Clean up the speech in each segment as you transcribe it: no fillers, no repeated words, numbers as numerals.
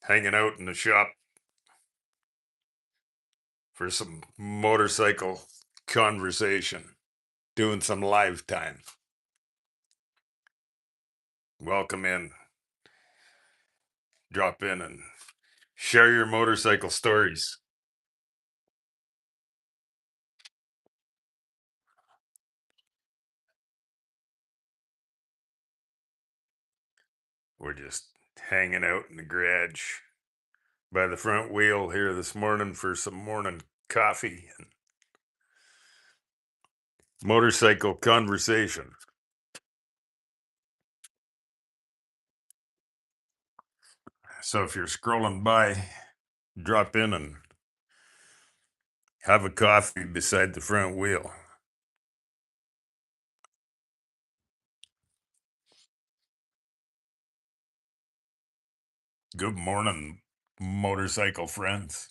hanging out in the shop for some motorcycle conversation, doing some live time. Welcome in, drop in and share your motorcycle stories. We're just hanging out in the garage by the front wheel here this morning for some morning coffee and motorcycle conversation. So if you're scrolling by, drop in and have a coffee beside the front wheel. Good morning, motorcycle friends.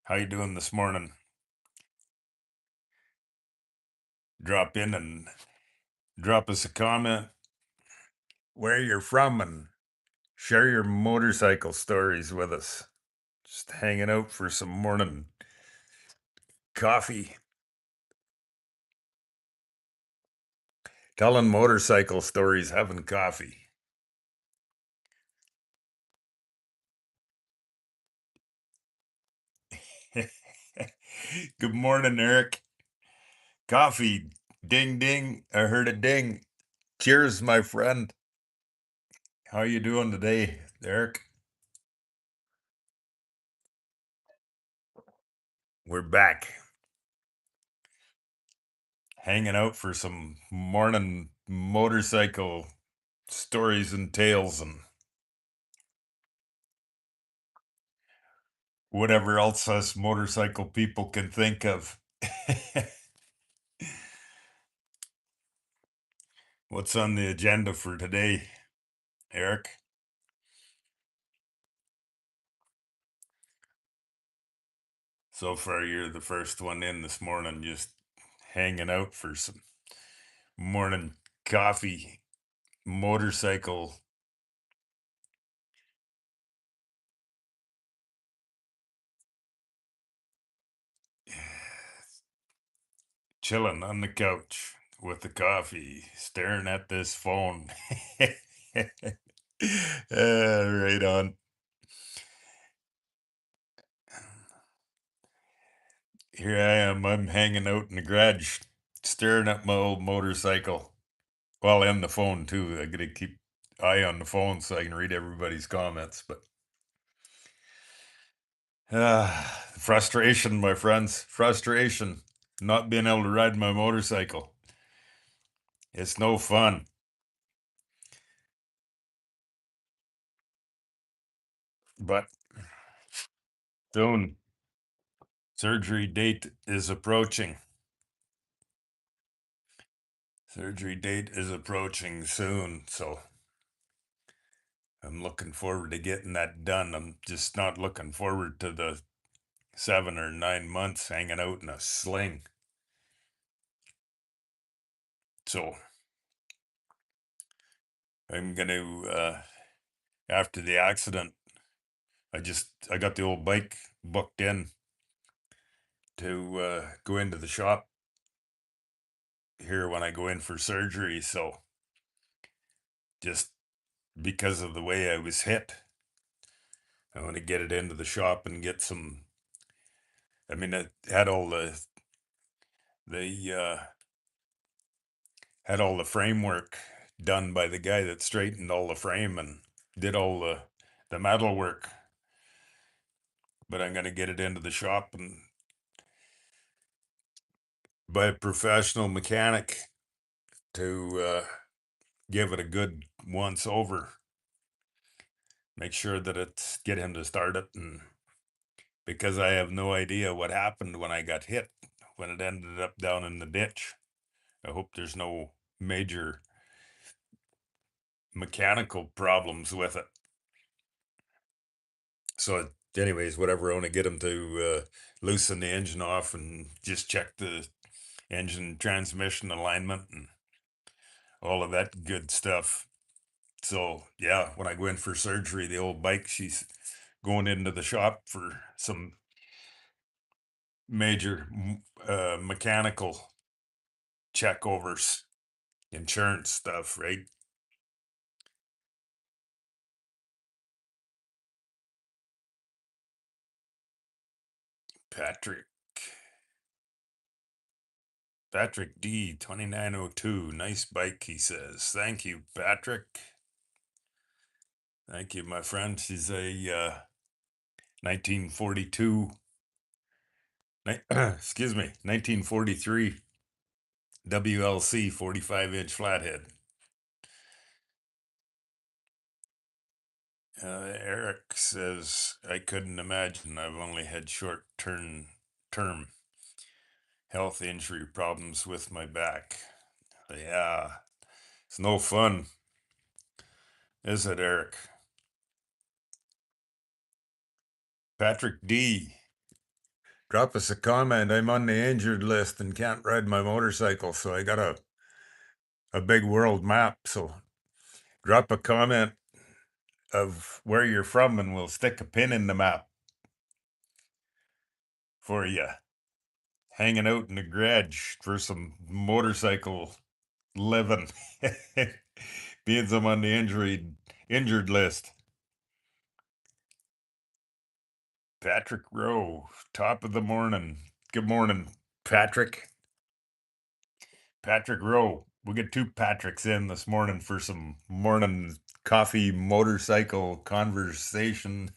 How you doing this morning? Drop in and drop us a comment where you're from and share your motorcycle stories with us. Just hanging out for some morning coffee. Telling motorcycle stories, having coffee. Good morning, Eric. Coffee. Ding ding. I heard a ding. Cheers, my friend. How you doing today, Eric? We're back. Hanging out for some morning motorcycle stories and tales and whatever else us motorcycle people can think of. What's on the agenda for today, Eric? So far, you're the first one in this morning, just hanging out for some morning coffee, motorcycle. Chilling on the couch with the coffee, staring at this phone. Right on. Here I am. I'm hanging out in the garage, staring at my old motorcycle. Well, and the phone too. I gotta keep eye on the phone so I can read everybody's comments. But frustration, my friends, frustration. Not being able to ride my motorcycle. It's no fun. But soon, surgery date is approaching. Surgery date is approaching soon, so I'm looking forward to getting that done. I'm just not looking forward to the 7 or 9 months hanging out in a sling. So I'm gonna after the accident, I got the old bike booked in to go into the shop here when I go in for surgery. So just because of the way I was hit, I want to get it into the shop and get some. I mean, it had all the had all the framework done by the guy that straightened all the frame and did all the metal work. But I'm gonna get it into the shop and by a professional mechanic to give it a good once over. Make sure that it's get him to start it, and because I have no idea what happened when I got hit when it ended up down in the ditch. I hope there's no major mechanical problems with it. So, anyways, whatever. I want to get him to loosen the engine off and just check the engine transmission alignment and all of that good stuff. So yeah, when I go in for surgery, the old bike, she's going into the shop for some major mechanical checkovers, insurance stuff, right? Patrick. Patrick D 2902. Nice bike, he says. Thank you, Patrick. Thank you, my friend. She's a 1942, excuse me, 1943 WLC 45-inch flathead. Eric says, I couldn't imagine. I've only had short term health injury problems with my back. Yeah, it's no fun, is it, Eric? Patrick D. Drop us a comment. I'm on the injured list and can't ride my motorcycle, so I got a big world map. So drop a comment of where you're from and we'll stick a pin in the map for you. Hanging out in the garage for some motorcycle living. Being some on the injured list. Patrick Rowe, top of the morning. Good morning, Patrick. Patrick Rowe. We get two Patricks in this morning for some morning coffee motorcycle conversation.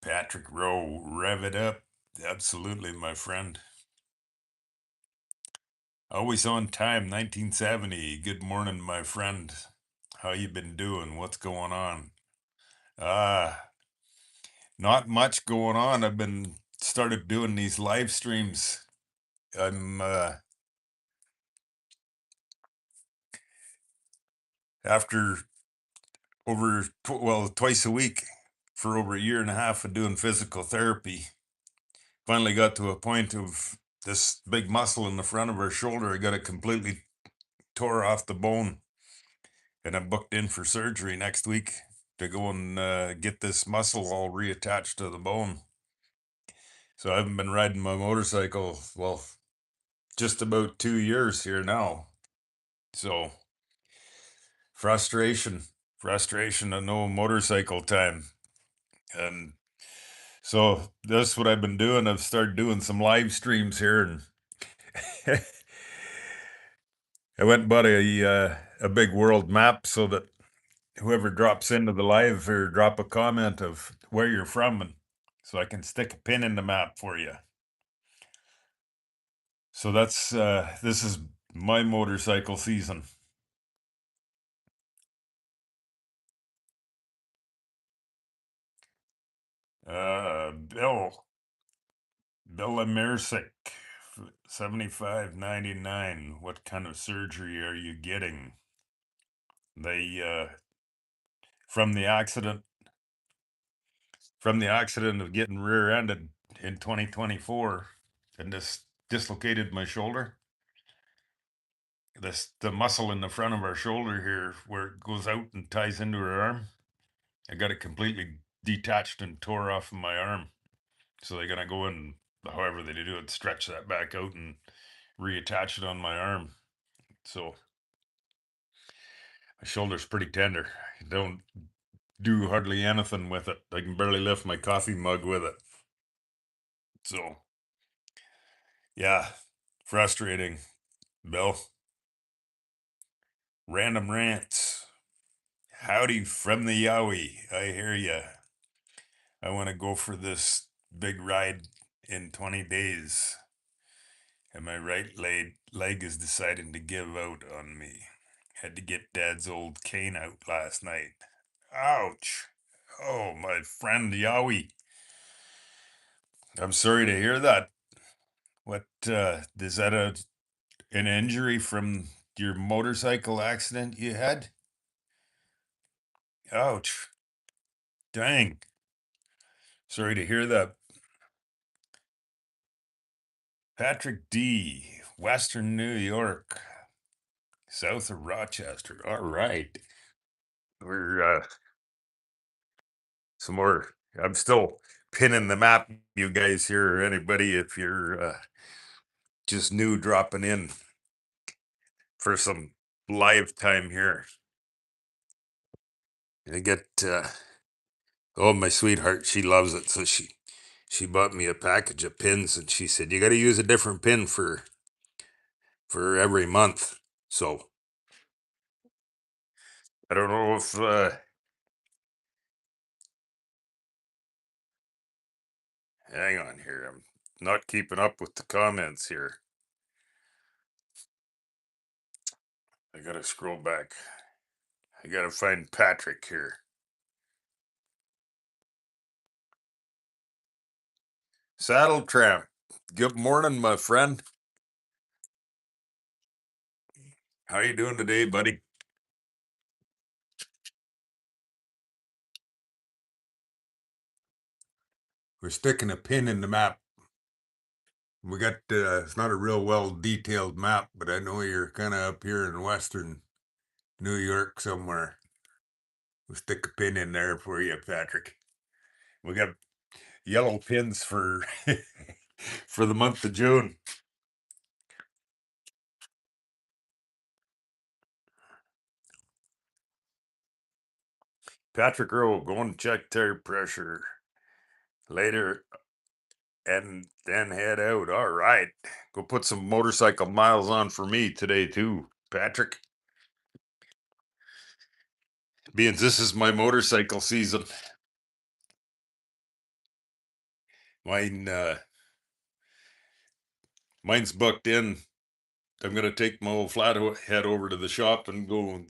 Patrick Rowe, rev it up. Absolutely, my friend. Always on time, 1970. Good morning, my friend. How you been doing? What's going on? Ah, not much going on. I've been started doing these live streams. I'm after twice a week for over a year and a half of doing physical therapy. Finally got to a point of this big muscle in the front of our shoulder. I got it completely tore off the bone, and I'm booked in for surgery next week to go and get this muscle all reattached to the bone. So I haven't been riding my motorcycle, well, just about 2 years here now. So frustration of no motorcycle time. And so that's what I've been doing. I've started doing some live streams here, and I went and bought a big world map so that whoever drops into the live or drop a comment of where you're from, and so I can stick a pin in the map for you. So that's this is my motorcycle season. Bill Amersic, 75.99. What kind of surgery are you getting? They from the accident of getting rear-ended in 2024 and this dislocated my shoulder. The muscle in the front of our shoulder here where it goes out and ties into our arm. I got it completely detached and tore off of my arm. So they're gonna go in, however they do it, stretch that back out and reattach it on my arm. So my shoulder's pretty tender. I don't do hardly anything with it. I can barely lift my coffee mug with it. So yeah, frustrating, Bill. Random rants. Howdy from the Yowie. I hear ya. I want to go for this big ride in 20 days. And my right leg is deciding to give out on me. Had to get Dad's old cane out last night. Ouch. Oh, my friend Yowie. I'm sorry to hear that. What, is that an injury from your motorcycle accident you had? Ouch. Dang. Sorry to hear that. Patrick D, Western New York, south of Rochester. All right. We're some more. I'm still pinning the map, you guys here, or anybody, if you're just new dropping in for some live time here. I get oh, my sweetheart, she loves it. So she bought me a package of pins, and she said, you got to use a different pin for every month. So I don't know if hang on here. I'm not keeping up with the comments here. I gotta scroll back. I gotta find Patrick here. Saddle Tramp. Good morning, my friend. How you doing today, buddy? We're sticking a pin in the map. We got it's not a real well detailed map, but I know you're kind of up here in western New York somewhere. We'll stick a pin in there for you, Patrick. We got yellow pins for for the month of June. Patrick Rowe, go and check tire pressure later and then head out. All right. Go put some motorcycle miles on for me today too, Patrick. Being this is my motorcycle season. Mine mine's booked in. I'm gonna take my old flathead over to the shop and go and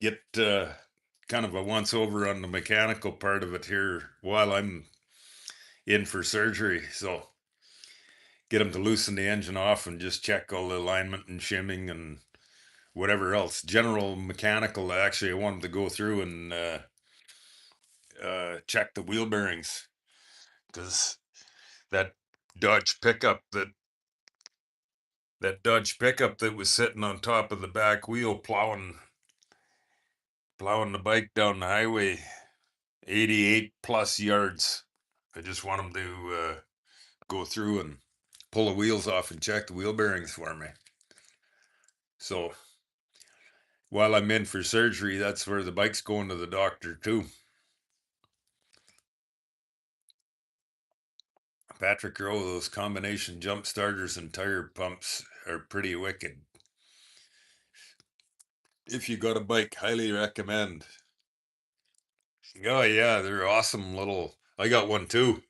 get kind of a once over on the mechanical part of it here while I'm in for surgery. So get him to loosen the engine off and just check all the alignment and shimming and whatever else. General mechanical. Actually, I want him to go through and check the wheel bearings because that Dodge pickup that was sitting on top of the back wheel plowing the bike down the highway 88 plus yards. I just want him to go through and pull the wheels off and check the wheel bearings for me. So while I'm in for surgery, that's where the bike's going to the doctor too. Patrick Rowe, those combination jump starters and tire pumps are pretty wicked. If you got a bike, highly recommend. Oh yeah, they're awesome little. I got one too.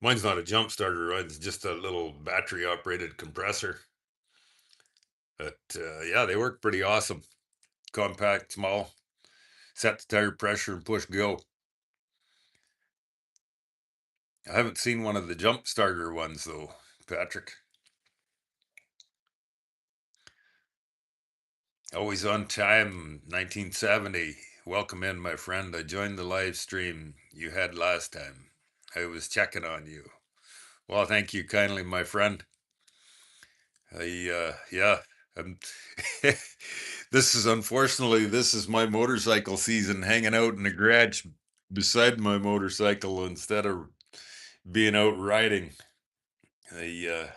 Mine's not a jump starter, right? It's just a little battery operated compressor. But yeah, they work pretty awesome. Compact, small. Set the tire pressure and push go. I haven't seen one of the jump starter ones though, Patrick. Always on time, 1970. Welcome in, my friend. I joined the live stream you had last time. I was checking on you. Well, thank you kindly, my friend. Yeah, I'm this is unfortunately this is my motorcycle season, hanging out in the garage beside my motorcycle instead of being out riding. I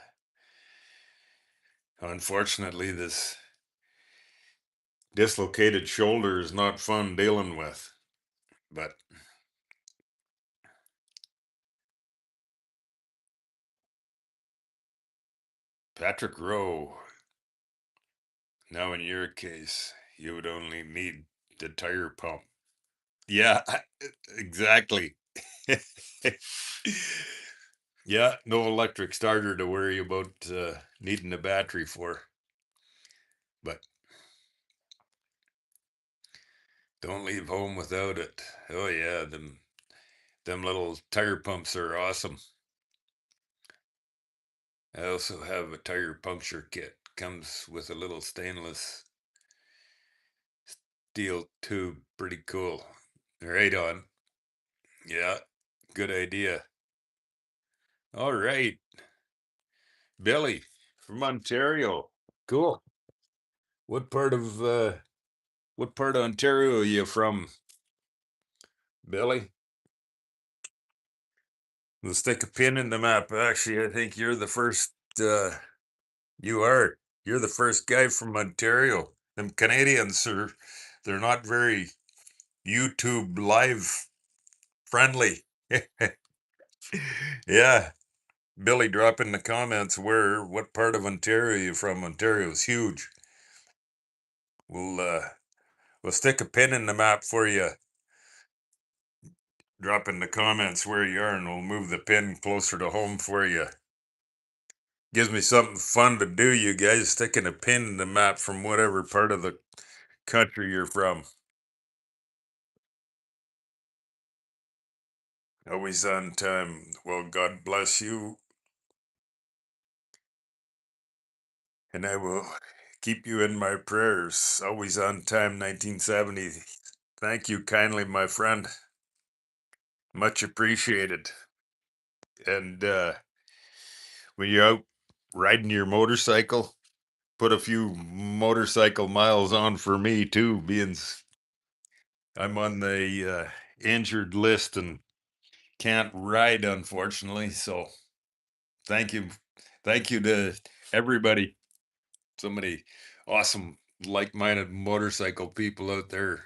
unfortunately this dislocated shoulder is not fun dealing with, but Patrick Rowe, now in your case, you would only need the tire pump. Yeah, exactly. Yeah, no electric starter to worry about needing a battery for. But don't leave home without it. Oh yeah, them little tire pumps are awesome. I also have a tire puncture kit. Comes with a little stainless steel tube. Pretty cool. Right on. Yeah, good idea. All right. Billy from Ontario. Cool. What part of Ontario are you from, Billy? We'll stick a pin in the map. Actually, I think you're the first. You are. You're the first guy from Ontario. Them Canadians are. They're not very YouTube live friendly. Yeah. Billy, drop in the comments what part of Ontario you from. Ontario's huge. We'll stick a pin in the map for you. Drop in the comments where you are and we'll move the pin closer to home for you. Gives me something fun to do, you guys, sticking a pin in the map from whatever part of the country you're from. Always on time. Well, God bless you. And I will keep you in my prayers. Always on time, 1970. Thank you kindly, my friend. Much appreciated. And when you're out riding your motorcycle, put a few motorcycle miles on for me too, being I'm on the injured list and can't ride, unfortunately. So thank you. Thank you to everybody. So many awesome, like-minded motorcycle people out there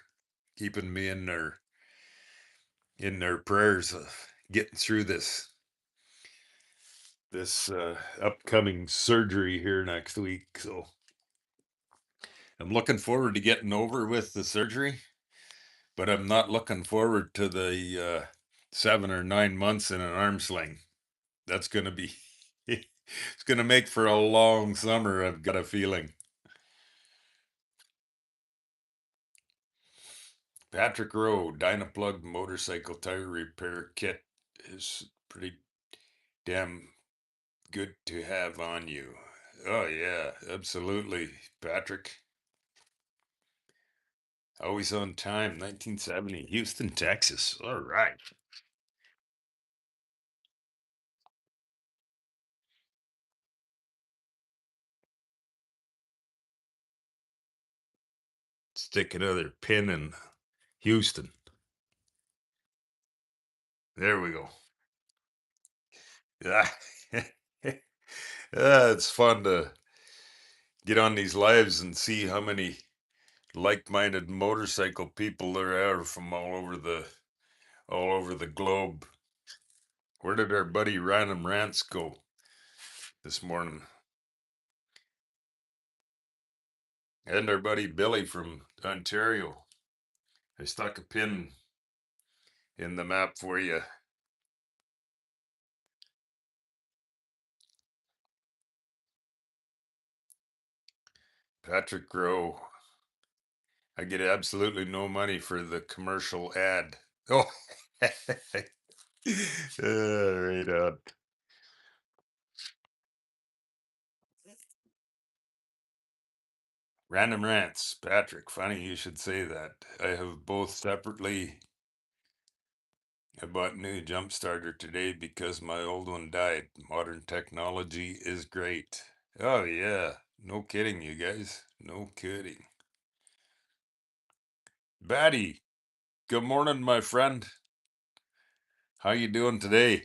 keeping me in their prayers of getting through this upcoming surgery here next week. So I'm looking forward to getting over with the surgery, but I'm not looking forward to the 7 or 9 months in an arm sling. That's going to be, it's going to make for a long summer, I've got a feeling. Patrick Rowe, Dynaplug motorcycle tire repair kit is pretty damn good to have on you. Oh, yeah, absolutely, Patrick. Always on time, 1970, Houston, Texas. All right. Stick another pin in Houston. There we go. Yeah. It's fun to get on these lives and see how many like-minded motorcycle people there are from all over the globe. Where did our buddy Random Rants go this morning? And our buddy Billy from Ontario. I stuck a pin in the map for you. Patrick Rowe. I get absolutely no money for the commercial ad. Oh, right on. Random Rants, Patrick. Funny you should say that. I have both separately. I bought a new jump starter today because my old one died. Modern technology is great. Oh yeah, no kidding, you guys. No kidding. Batty, good morning, my friend. How you doing today?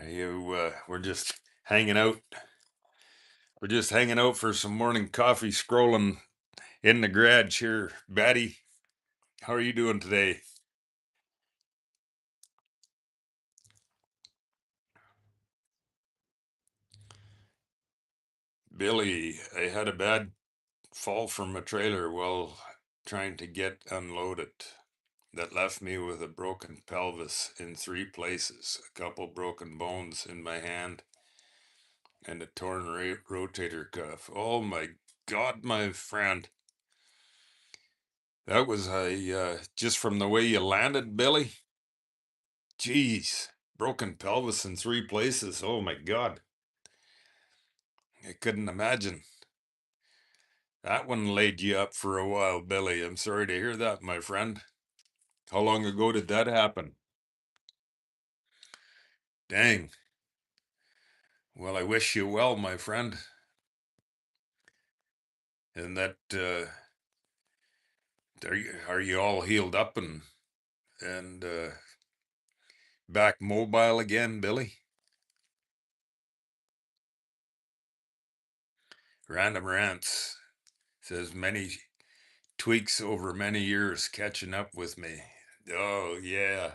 We're just hanging out. We're just hanging out for some morning coffee, scrolling in the garage here. Batty, how are you doing today? Billy, I had a bad fall from a trailer while trying to get unloaded. That left me with a broken pelvis in 3 places, a couple broken bones in my hand, and a torn rotator cuff. Oh my God, my friend. That was just from the way you landed, Billy. Jeez, broken pelvis in 3 places. Oh my God. I couldn't imagine. That one laid you up for a while, Billy. I'm sorry to hear that, my friend. How long ago did that happen? Dang. Well, I wish you well, my friend. And that are you all healed up and back mobile again, Billy? Random Rants says many tweaks over many years catching up with me. Oh yeah.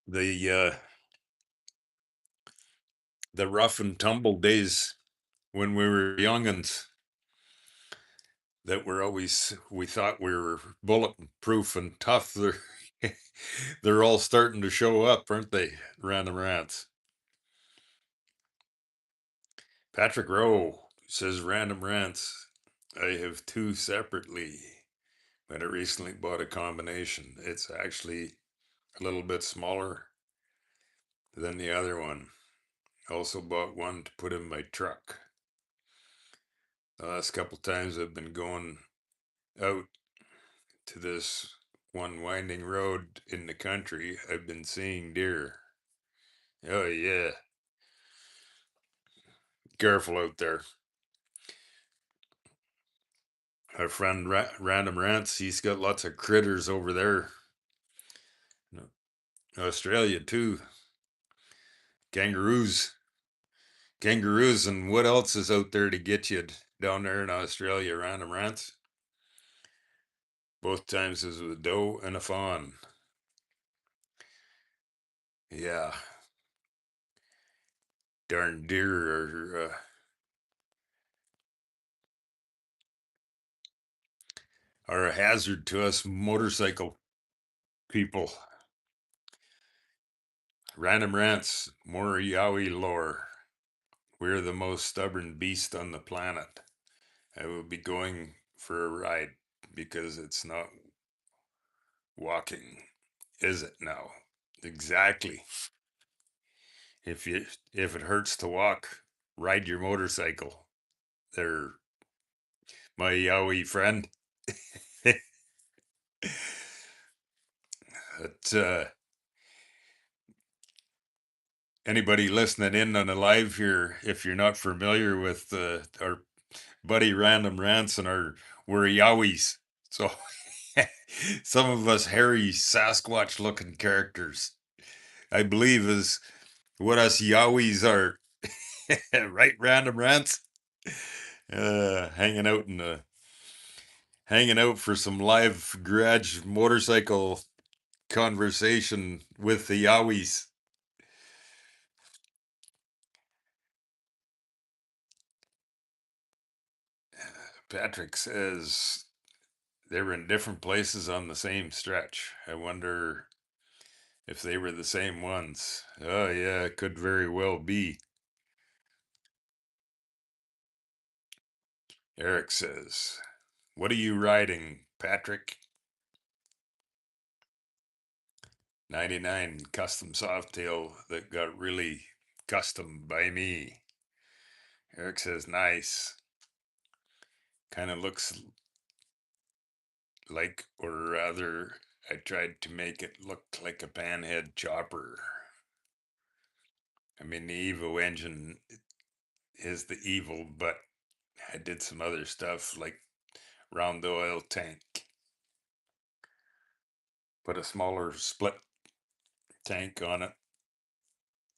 The the rough and tumble days when we were youngins that were always we thought we were bulletproof and tough. They're all starting to show up, aren't they? Random Rants. Patrick Rowe says Random Rants. I have two separately, but I recently bought a combination. It's actually a little bit smaller than the other one. Also bought one to put in my truck. The last couple times I've been going out to this one winding road in the country, I've been seeing deer. Oh yeah, careful out there. Our friend Random Rants, he's got lots of critters over there. Australia too. Kangaroos. Kangaroos, and what else is out there to get you down there in Australia, Random Rants? Both times is with a doe and a fawn. Yeah. Darn deer are a hazard to us motorcycle people. Random Rants, more Yowie lore. We're the most stubborn beast on the planet. I will be going for a ride because it's not walking, is it now? Exactly. If it hurts to walk, ride your motorcycle. They're my Yowie friend. But anybody listening in on a live here, if you're not familiar with our buddy Random Rants and we're Yowies. So some of us hairy Sasquatch looking characters, I believe, is what us Yowies are. Right, Random Rants? Hanging out hanging out for some live garage motorcycle conversation with the Yowies. Patrick says they were in different places on the same stretch. I wonder if they were the same ones. Oh, yeah, it could very well be. Eric says, what are you riding, Patrick? 99 custom softail that got really custom by me. Eric says, nice. Kind of looks like, or rather, I tried to make it look like a panhead chopper. I mean, the Evo engine is the evil, but I did some other stuff like round the oil tank. Put a smaller split tank on it.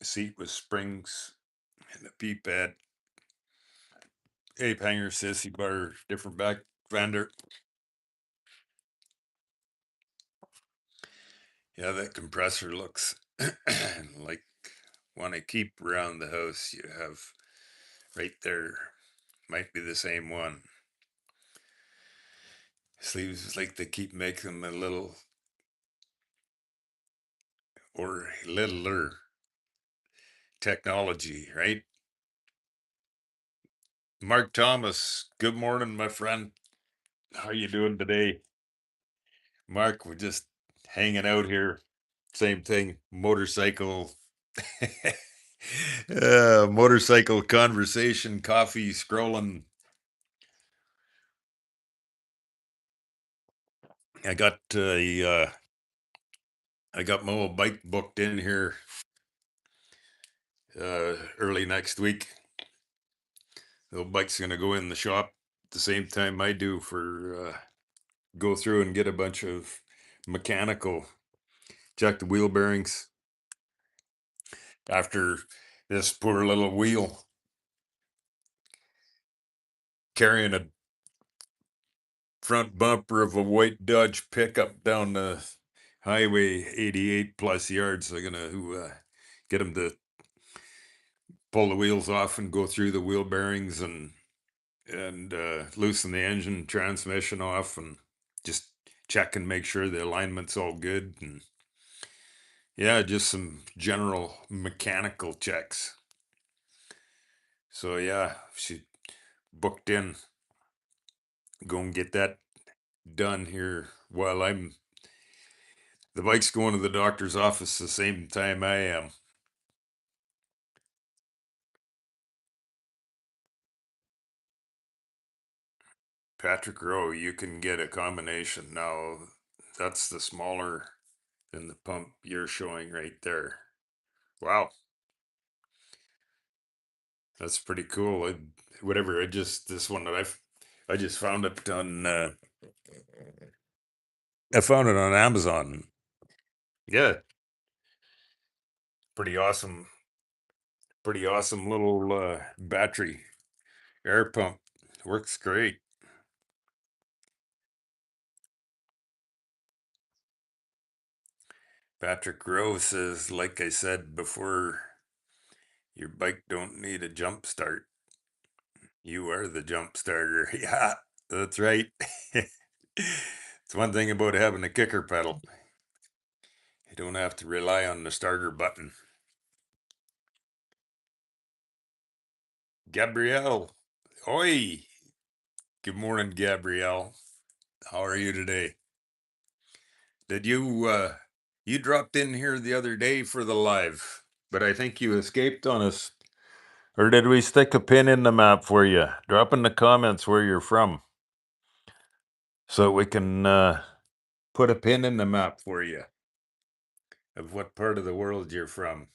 Seat with springs and a P pad. Ape hanger, sissy bar, different back fender. Yeah, that compressor looks like one I keep around the house. You have right there, might be the same one. Sleeves like they keep making them a little or littler technology, right? Mark Thomas, good morning, my friend. How you doing today? Mark, we're just hanging out here. Same thing, motorcycle. Motorcycle conversation, coffee, scrolling. I got I got my old bike booked in here early next week. The old bike's going to go in the shop at the same time I do for go through and get a bunch of mechanical, check the wheel bearings after this poor little wheel carrying a front bumper of a white Dodge pickup down the highway 88 plus yards. I'm gonna get him to pull the wheels off and go through the wheel bearings and loosen the engine transmission off and just check and make sure the alignment's all good. And yeah, just some general mechanical checks. So yeah, she booked in. Go and get that done here while the bike's going to the doctor's office the same time I am. Patrick Rowe, you can get a combination. Now, that's the smaller than the pump you're showing right there. Wow, that's pretty cool. Whatever, this one that I just found it on, I found it on Amazon. Yeah, pretty awesome, pretty awesome little battery air pump. Works great. Patrick Rowe says, like I said before, your bike don't need a jump start. You are the jump starter. Yeah, that's right. It's one thing about having a kicker pedal. You don't have to rely on the starter button. Gabrielle. Oi. Good morning, Gabrielle. How are you today? Did you dropped in here the other day for the live, but I think you escaped on us. Or did we stick a pin in the map for you? Drop in the comments where you're from so we can put a pin in the map for you of what part of the world you're from.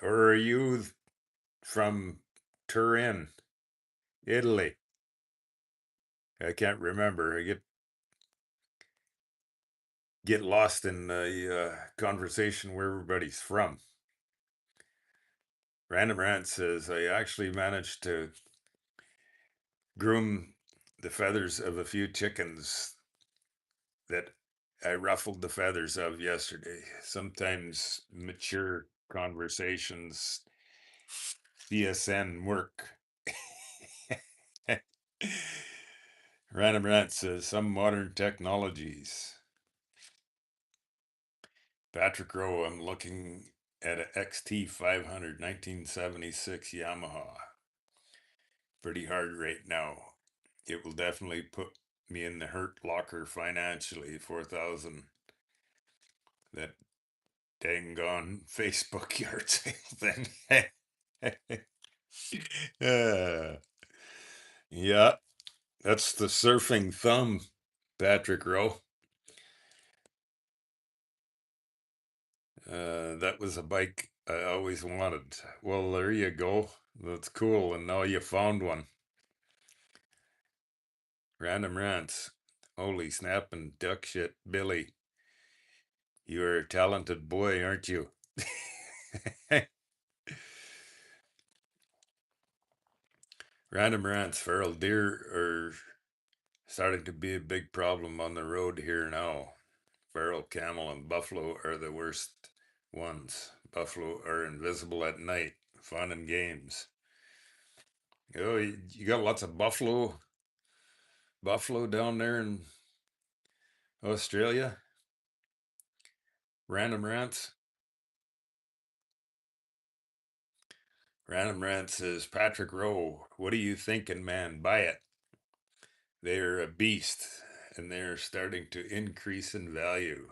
Or are you from Turin, Italy? I can't remember. I get lost in the conversation where everybody's from. Random Rant says, I actually managed to groom the feathers of a few chickens that I ruffled the feathers of yesterday. Sometimes mature conversations, BSN work. Random Rant says, some modern technologies. Patrick Rowe, I'm looking at a XT500 1976 Yamaha. Pretty hard right now. It will definitely put me in the hurt locker financially. 4,000. That dang gone Facebook yard sale thing. Yeah, that's the surfing thumb, Patrick Rowe. That was a bike I always wanted. Well, there you go. That's cool. And now you found one. Random Rants. Holy snapping duck shit, Billy. You're a talented boy, aren't you? Random Rants. Feral deer are starting to be a big problem on the road here now. Feral camel and buffalo are the worst ones. Buffalo are invisible at night. Fun and games. Oh, you got lots of buffalo down there in Australia. Random Rants. Random Rant says, Patrick Rowe, what are you thinking, man? Buy it. They're a beast and they're starting to increase in value.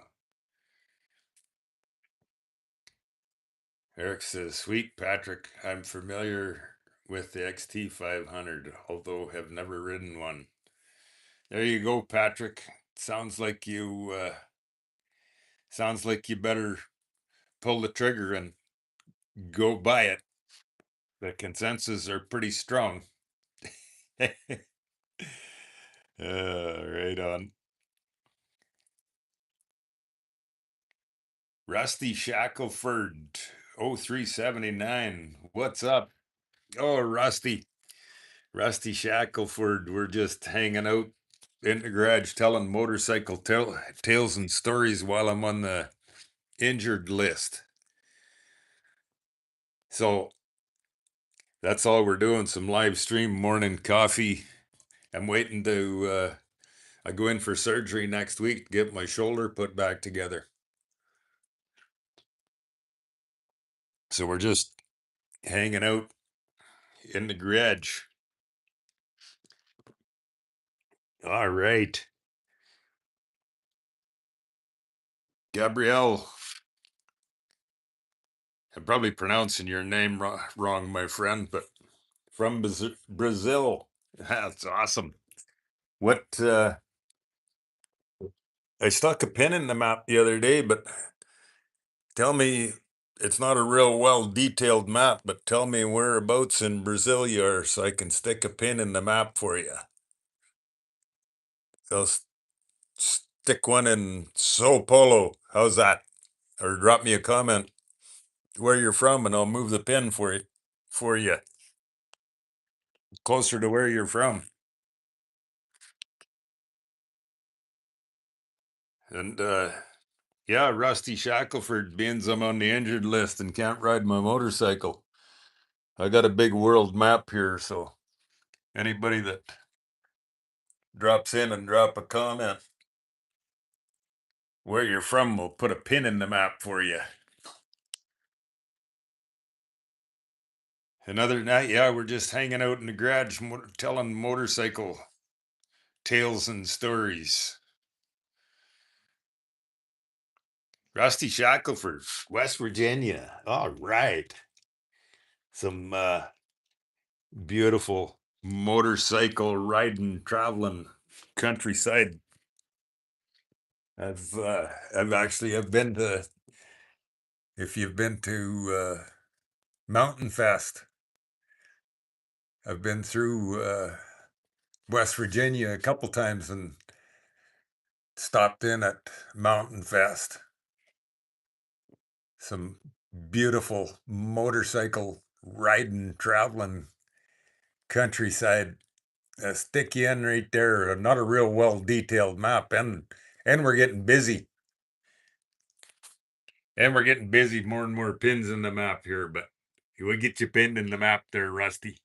Eric says, sweet Patrick, I'm familiar with the XT500, although have never ridden one. There you go, Patrick. sounds like you better pull the trigger and go buy it. The consensus are pretty strong. Right on. Rusty Shackelford, 0379. What's up? Oh, Rusty Shackelford. We're just hanging out in the garage telling motorcycle tales and stories while I'm on the injured list. So that's all we're doing. Some live stream morning coffee. I'm waiting to I go in for surgery next week to get my shoulder put back together. So we're just hanging out in the garage. All right. Gabrielle, I'm probably pronouncing your name wrong, my friend, but from Brazil. That's awesome. What I stuck a pin in the map the other day, but tell me, it's not a real well detailed map, but tell me whereabouts in Brazil you are so I can stick a pin in the map for you. So stick one in Sao Paulo. How's that? Or drop me a comment where you're from and I'll move the pin for you closer to where you're from. And yeah, Rusty Shackelford, being I'm on the injured list and can't ride my motorcycle. I got a big world map here, so anybody that drops in and drop a comment where you're from, we'll put a pin in the map for you. Another night, yeah, we're just hanging out in the garage telling motorcycle tales and stories. Rusty Shackelford, West Virginia. All right. Some beautiful motorcycle riding, traveling countryside. I've been to, if you've been to Mountain Fest, I've been through West Virginia a couple times and stopped in at Mountain Fest. Some beautiful motorcycle riding, traveling countryside. Stick you in right there. Not a real well detailed map, and we're getting busy. And we're getting busy. More and more pins in the map here, but we'll get you pinned in the map there, Rusty.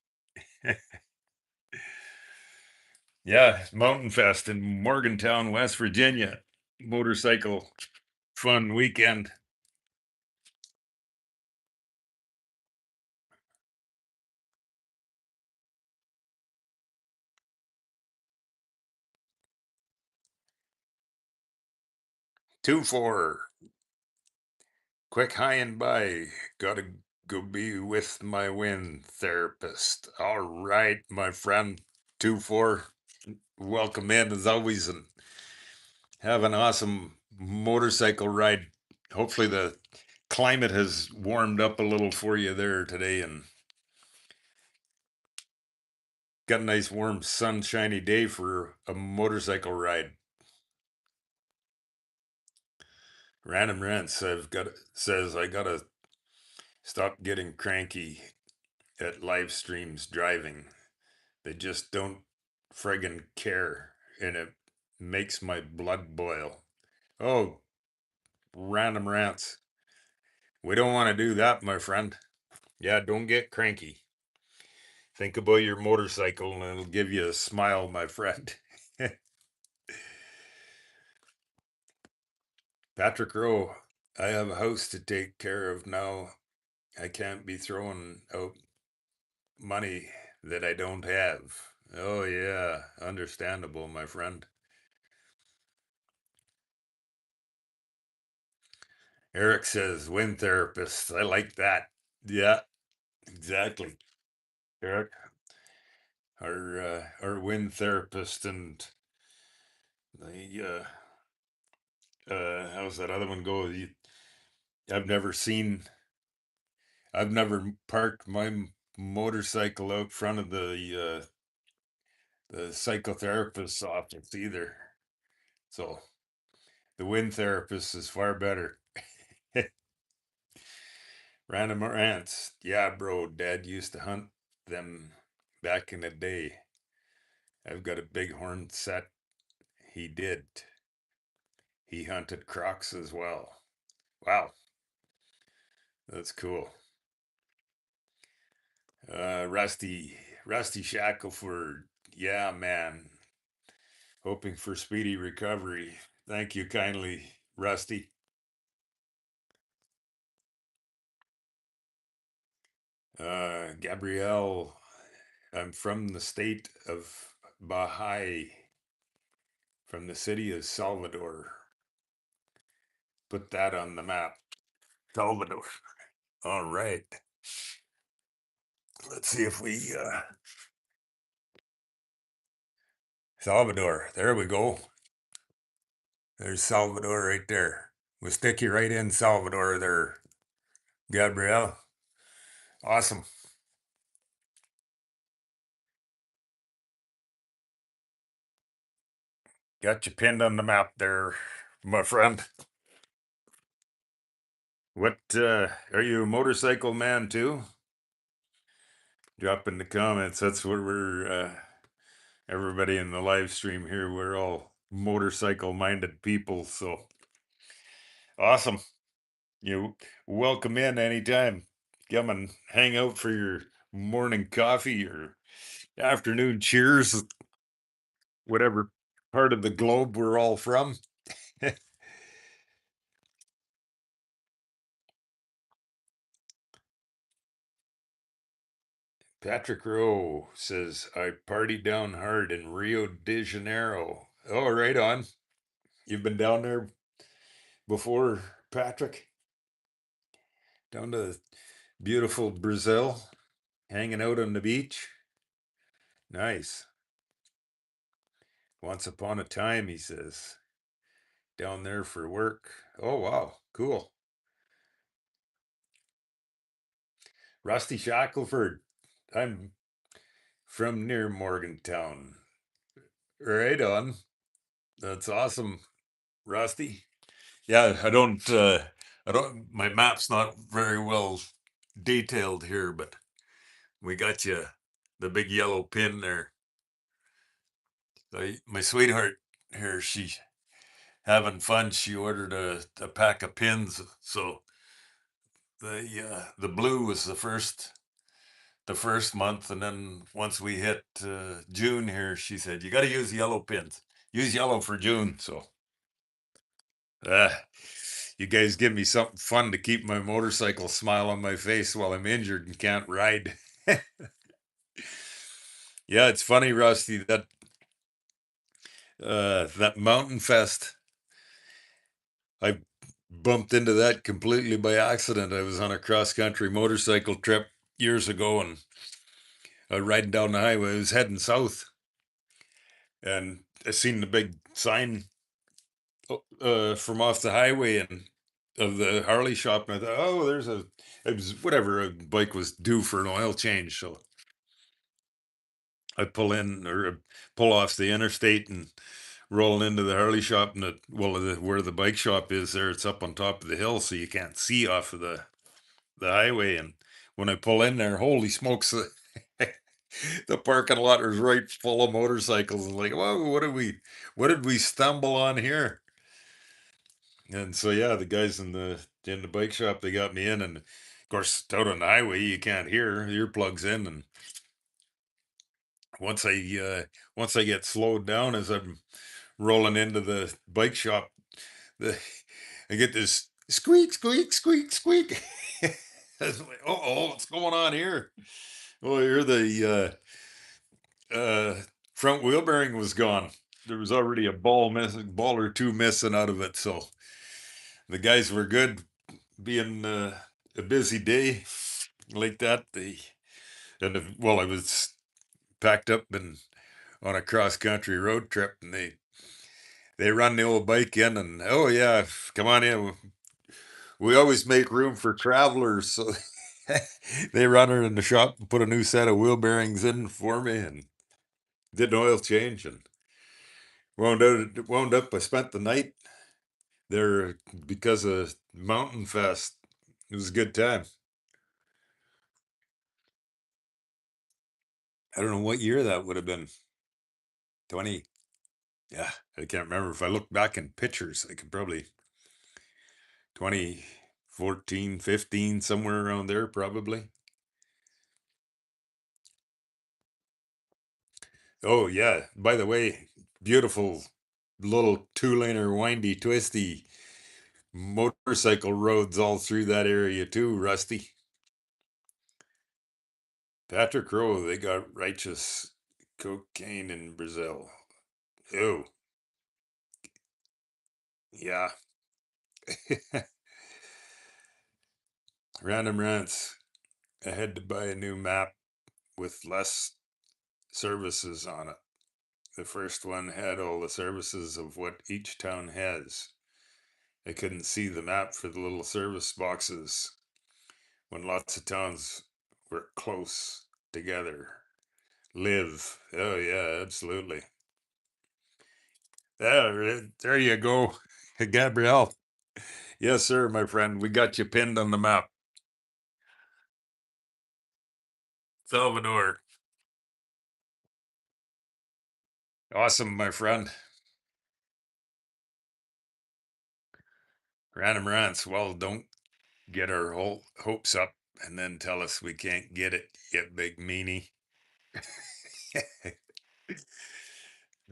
Yeah, Mountain Fest in Morgantown, West Virginia. Motorcycle fun weekend. Two four. Quick high and by. Gotta go be with my wind therapist. All right, my friend. 2-4. Welcome in as always, and have an awesome motorcycle ride. Hopefully the climate has warmed up a little for you there today and got a nice warm sunshiny day for a motorcycle ride. Random Rents says I gotta stop getting cranky at live streams driving. They just don't friggin' care, and it makes my blood boil. Oh, Random Rants. We don't want to do that, my friend. Yeah, don't get cranky. Think about your motorcycle and it'll give you a smile, my friend. Patrick Rowe, I have a house to take care of now. I can't be throwing out money that I don't have. Oh, yeah, understandable, my friend. Eric says, wind therapist. I like that. Yeah, exactly. Eric, our wind therapist, and The how's that other one go? I've never seen. I've never parked my motorcycle out front of the psychotherapist's office either. So the wind therapist is far better. Random ants. Yeah, bro. Dad used to hunt them back in the day. I've got a bighorn set. He did. He hunted crocs as well. Wow, that's cool. Rusty Shackelford. Yeah, man. Hoping for speedy recovery. Thank you kindly, Rusty. Gabrielle, I'm from the state of Baha'i, from the city of Salvador. Put that on the map. Salvador. All right. Let's see if we Salvador. There we go. There's Salvador right there. We'll stick you right in Salvador there, Gabrielle. Awesome. Got you pinned on the map there, my friend. What are you a motorcycle man too? Drop in the comments. That's what we're everybody in the live stream here. We're all motorcycle minded people. So awesome. You welcome in anytime. Come and hang out for your morning coffee or afternoon cheers, whatever part of the globe we're all from. Patrick Rowe says, I party down hard in Rio de Janeiro. Oh, right on. You've been down there before, Patrick? Down to beautiful Brazil, hanging out on the beach? Nice. Once upon a time, he says, down there for work. Oh, wow. Cool. Rusty Shackelford. I'm from near Morgantown. Right on. That's awesome, Rusty. Yeah, I don't my map's not very well detailed here, but we got you the big yellow pin there. My sweetheart here, she having fun. She ordered a pack of pins, so the blue was the first month, and then once we hit June here, she said you got to use yellow pins. Use yellow for June. So uh, you guys give me something fun to keep my motorcycle smile on my face while I'm injured and can't ride. Yeah, it's funny, Rusty, that Mountain Fest. I bumped into that completely by accident. I was on a cross country motorcycle trip years ago, and riding down the highway. I was heading south, and I seen the big sign from off the highway and of the Harley shop, and I thought, oh, it was whatever. A bike was due for an oil change, so I pull off the interstate and roll into the Harley shop, and where the bike shop is there, it's up on top of the hill, so you can't see off of the highway. And when I pull in there, holy smokes, the parking lot is right full of motorcycles. And like, whoa, what did we stumble on here? And so yeah, the guys in the bike shop, they got me in, and of course out on the highway you can't hear, earplugs in. And once I once I get slowed down as I'm rolling into the bike shop, the I get this squeak, squeak, squeak, squeak. Oh, what's going on here? Well, you're the front wheel bearing was gone. There was already a ball or two missing out of it. So the guys were good, being a busy day like that. Well, I was packed up and on a cross country road trip, and They run the old bike in, and oh yeah, come on in. We always make room for travelers, so they run her in the shop and put a new set of wheel bearings in for me, and did an oil change, and wound up. I spent the night there because of Mountain Fest. It was a good time. I don't know what year that would have been. 20. Yeah, I can't remember. If I look back in pictures, I could probably 2014, 15, somewhere around there, probably. Oh, yeah. By the way, beautiful little two-laner, windy, twisty motorcycle roads all through that area, too, Rusty. Patrick Rowe, they got righteous cocaine in Brazil. Oh, yeah. Random rants. I had to buy a new map with less services on it. The first one had all the services of what each town has. I couldn't see the map for the little service boxes when lots of towns were close together. Live. Oh, yeah, absolutely. There you go. Gabrielle. Yes, sir, my friend. We got you pinned on the map. Salvador. Awesome, my friend. Random rants. Well, don't get our whole hopes up and then tell us we can't get it, you big meanie.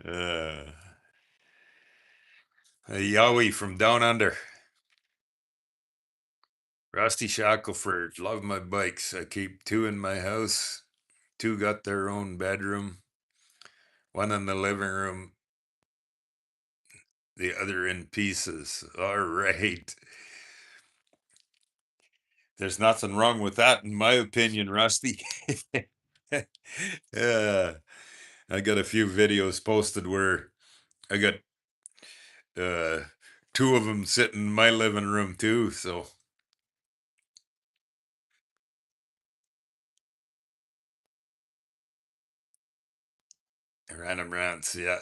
uh, Yowie from down under. Rusty Shackelford. Love my bikes. I keep two in my house. Two got their own bedroom. One in the living room. The other in pieces. All right. There's nothing wrong with that, in my opinion, Rusty. Yeah. I got a few videos posted where I got uh, two of them sitting in my living room too. So random rants. Yeah,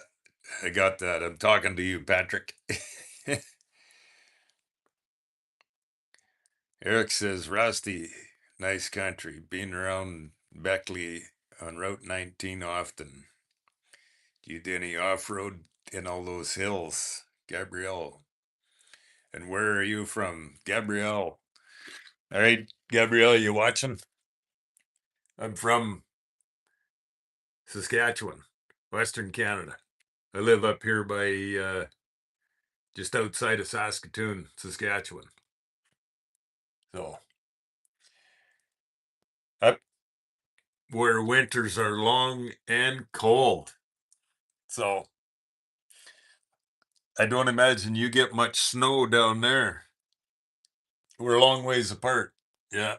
I got that. I'm talking to you, Patrick. Eric says, Rusty, nice country. Been around Beckley on Route 19 often. Do you do any off road in all those hills? Gabrielle. And where are you from? Gabrielle. All right, Gabrielle, you watching? I'm from Saskatchewan, Western Canada. I live up here by just outside of Saskatoon, Saskatchewan. So up where winters are long and cold. So I don't imagine you get much snow down there. We're a long ways apart. Yeah,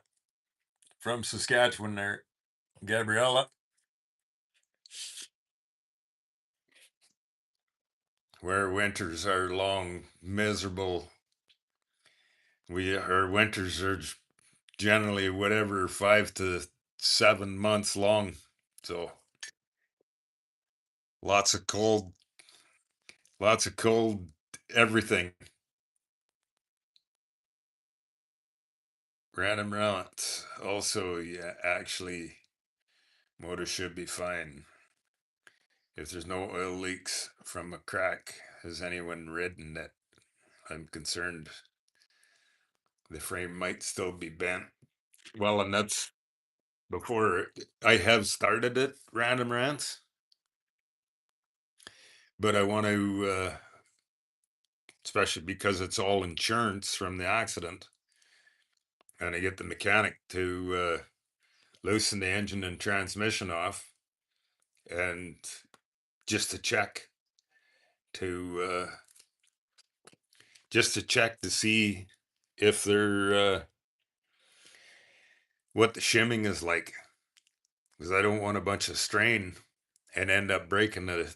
from Saskatchewan there, Gabriella. Where winters are long, miserable. Our winters are generally whatever 5 to 7 months long. So lots of cold, lots of cold, everything. Random rounds. Also, yeah, actually, motor should be fine. If there's no oil leaks from a crack, has anyone ridden it? I'm concerned the frame might still be bent. Well, and that's before I have started it, random rants, but I want to, especially because it's all insurance from the accident, and I get the mechanic to loosen the engine and transmission off, and just to check to to see if they're what the shimming is like, because I don't want a bunch of strain and end up breaking the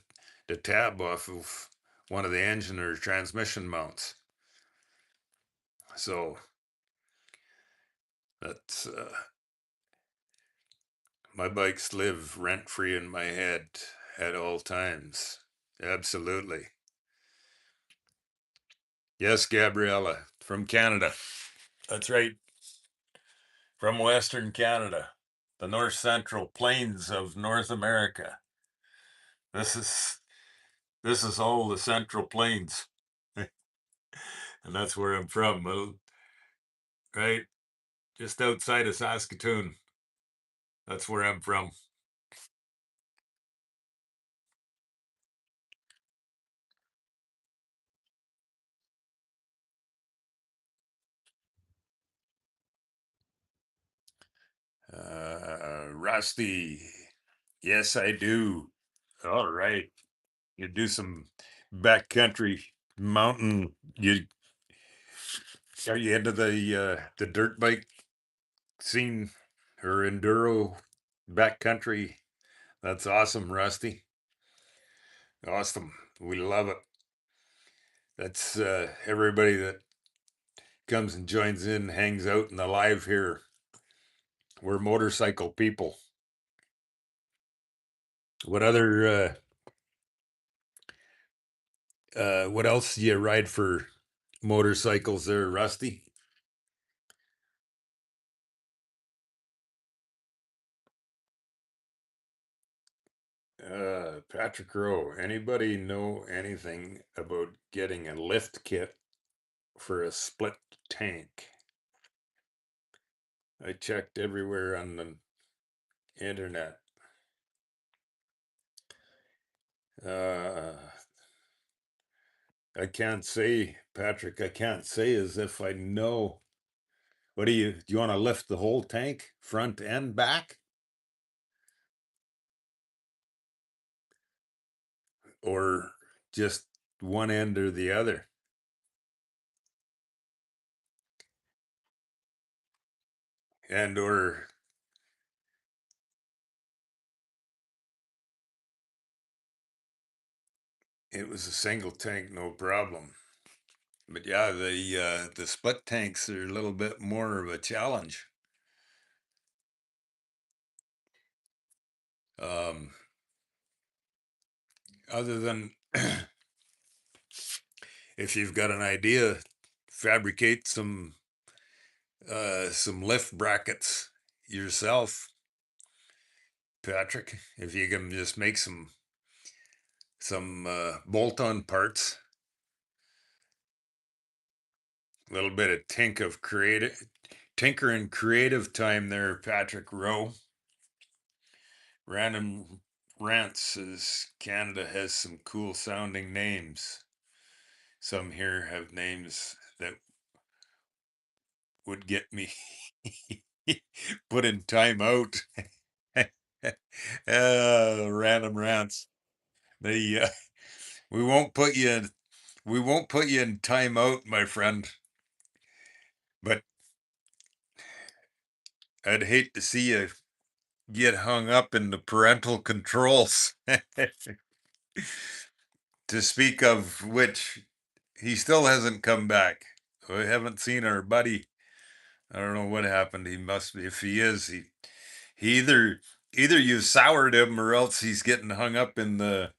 tab off of one of the engine or transmission mounts. So that's my bikes live rent free in my head at all times. Absolutely. Yes, Gabriella from Canada. That's right. From Western Canada, the north central plains of North America. This is all the Central Plains, and that's where I'm from. Well, right, just outside of Saskatoon. That's where I'm from. Rusty. Yes, I do. All right. You do some backcountry mountain. You are you into the dirt bike scene or enduro backcountry? That's awesome, Rusty. Awesome. We love it. That's everybody that comes and joins in, hangs out in the live here. We're motorcycle people. What other what else do you ride for motorcycles there, Rusty? Patrick Rowe, anybody know anything about getting a lift kit for a split tank? I checked everywhere on the internet. Uh, I can't say, Patrick, I can't say as if I know. What do you want to lift the whole tank, front and back? Or just one end or the other? And or it was a single tank, no problem. But yeah, the split tanks are a little bit more of a challenge. Um, other than if you've got an idea, fabricate some lift brackets yourself, Patrick. If you can just make some bolt-on parts, a little bit of tinker and creative time there, Patrick Rowe. Random Rants says Canada has some cool sounding names. Some here have names that would get me put in timeout. Random Rants. They we won't put you in timeout, my friend. But I'd hate to see you get hung up in the parental controls. To speak of which, he still hasn't come back. We haven't seen our buddy. I don't know what happened. He must be. If he is, he either you soured him or else he's getting hung up in the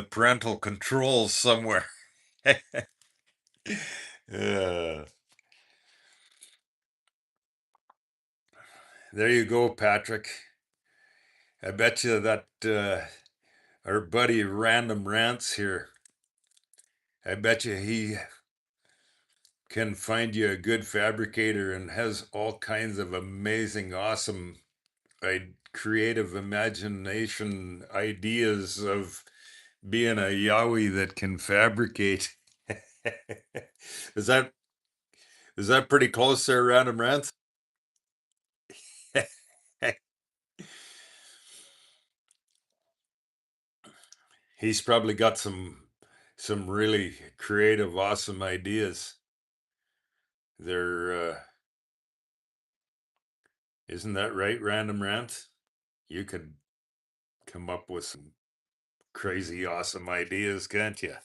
parental controls somewhere. uh, there you go, Patrick. I bet you that our buddy Random Rants here. I bet you he can find you a good fabricator and has all kinds of amazing, awesome, creative imagination ideas of being a Yowie that can fabricate. is that is that pretty close there, Random Rants? He's probably got some really creative, awesome ideas. They're isn't that right, Random Rants? You could come up with some crazy, awesome ideas, can't you?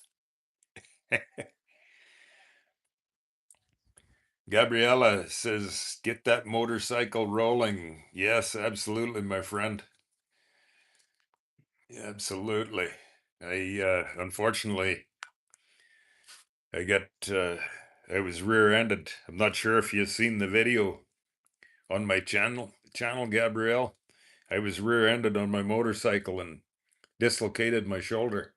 Gabriella says, get that motorcycle rolling. Yes, absolutely, my friend. Absolutely. Unfortunately, I got, I was rear-ended. I'm not sure if you've seen the video on my channel, Gabrielle. I was rear-ended on my motorcycle and dislocated my shoulder.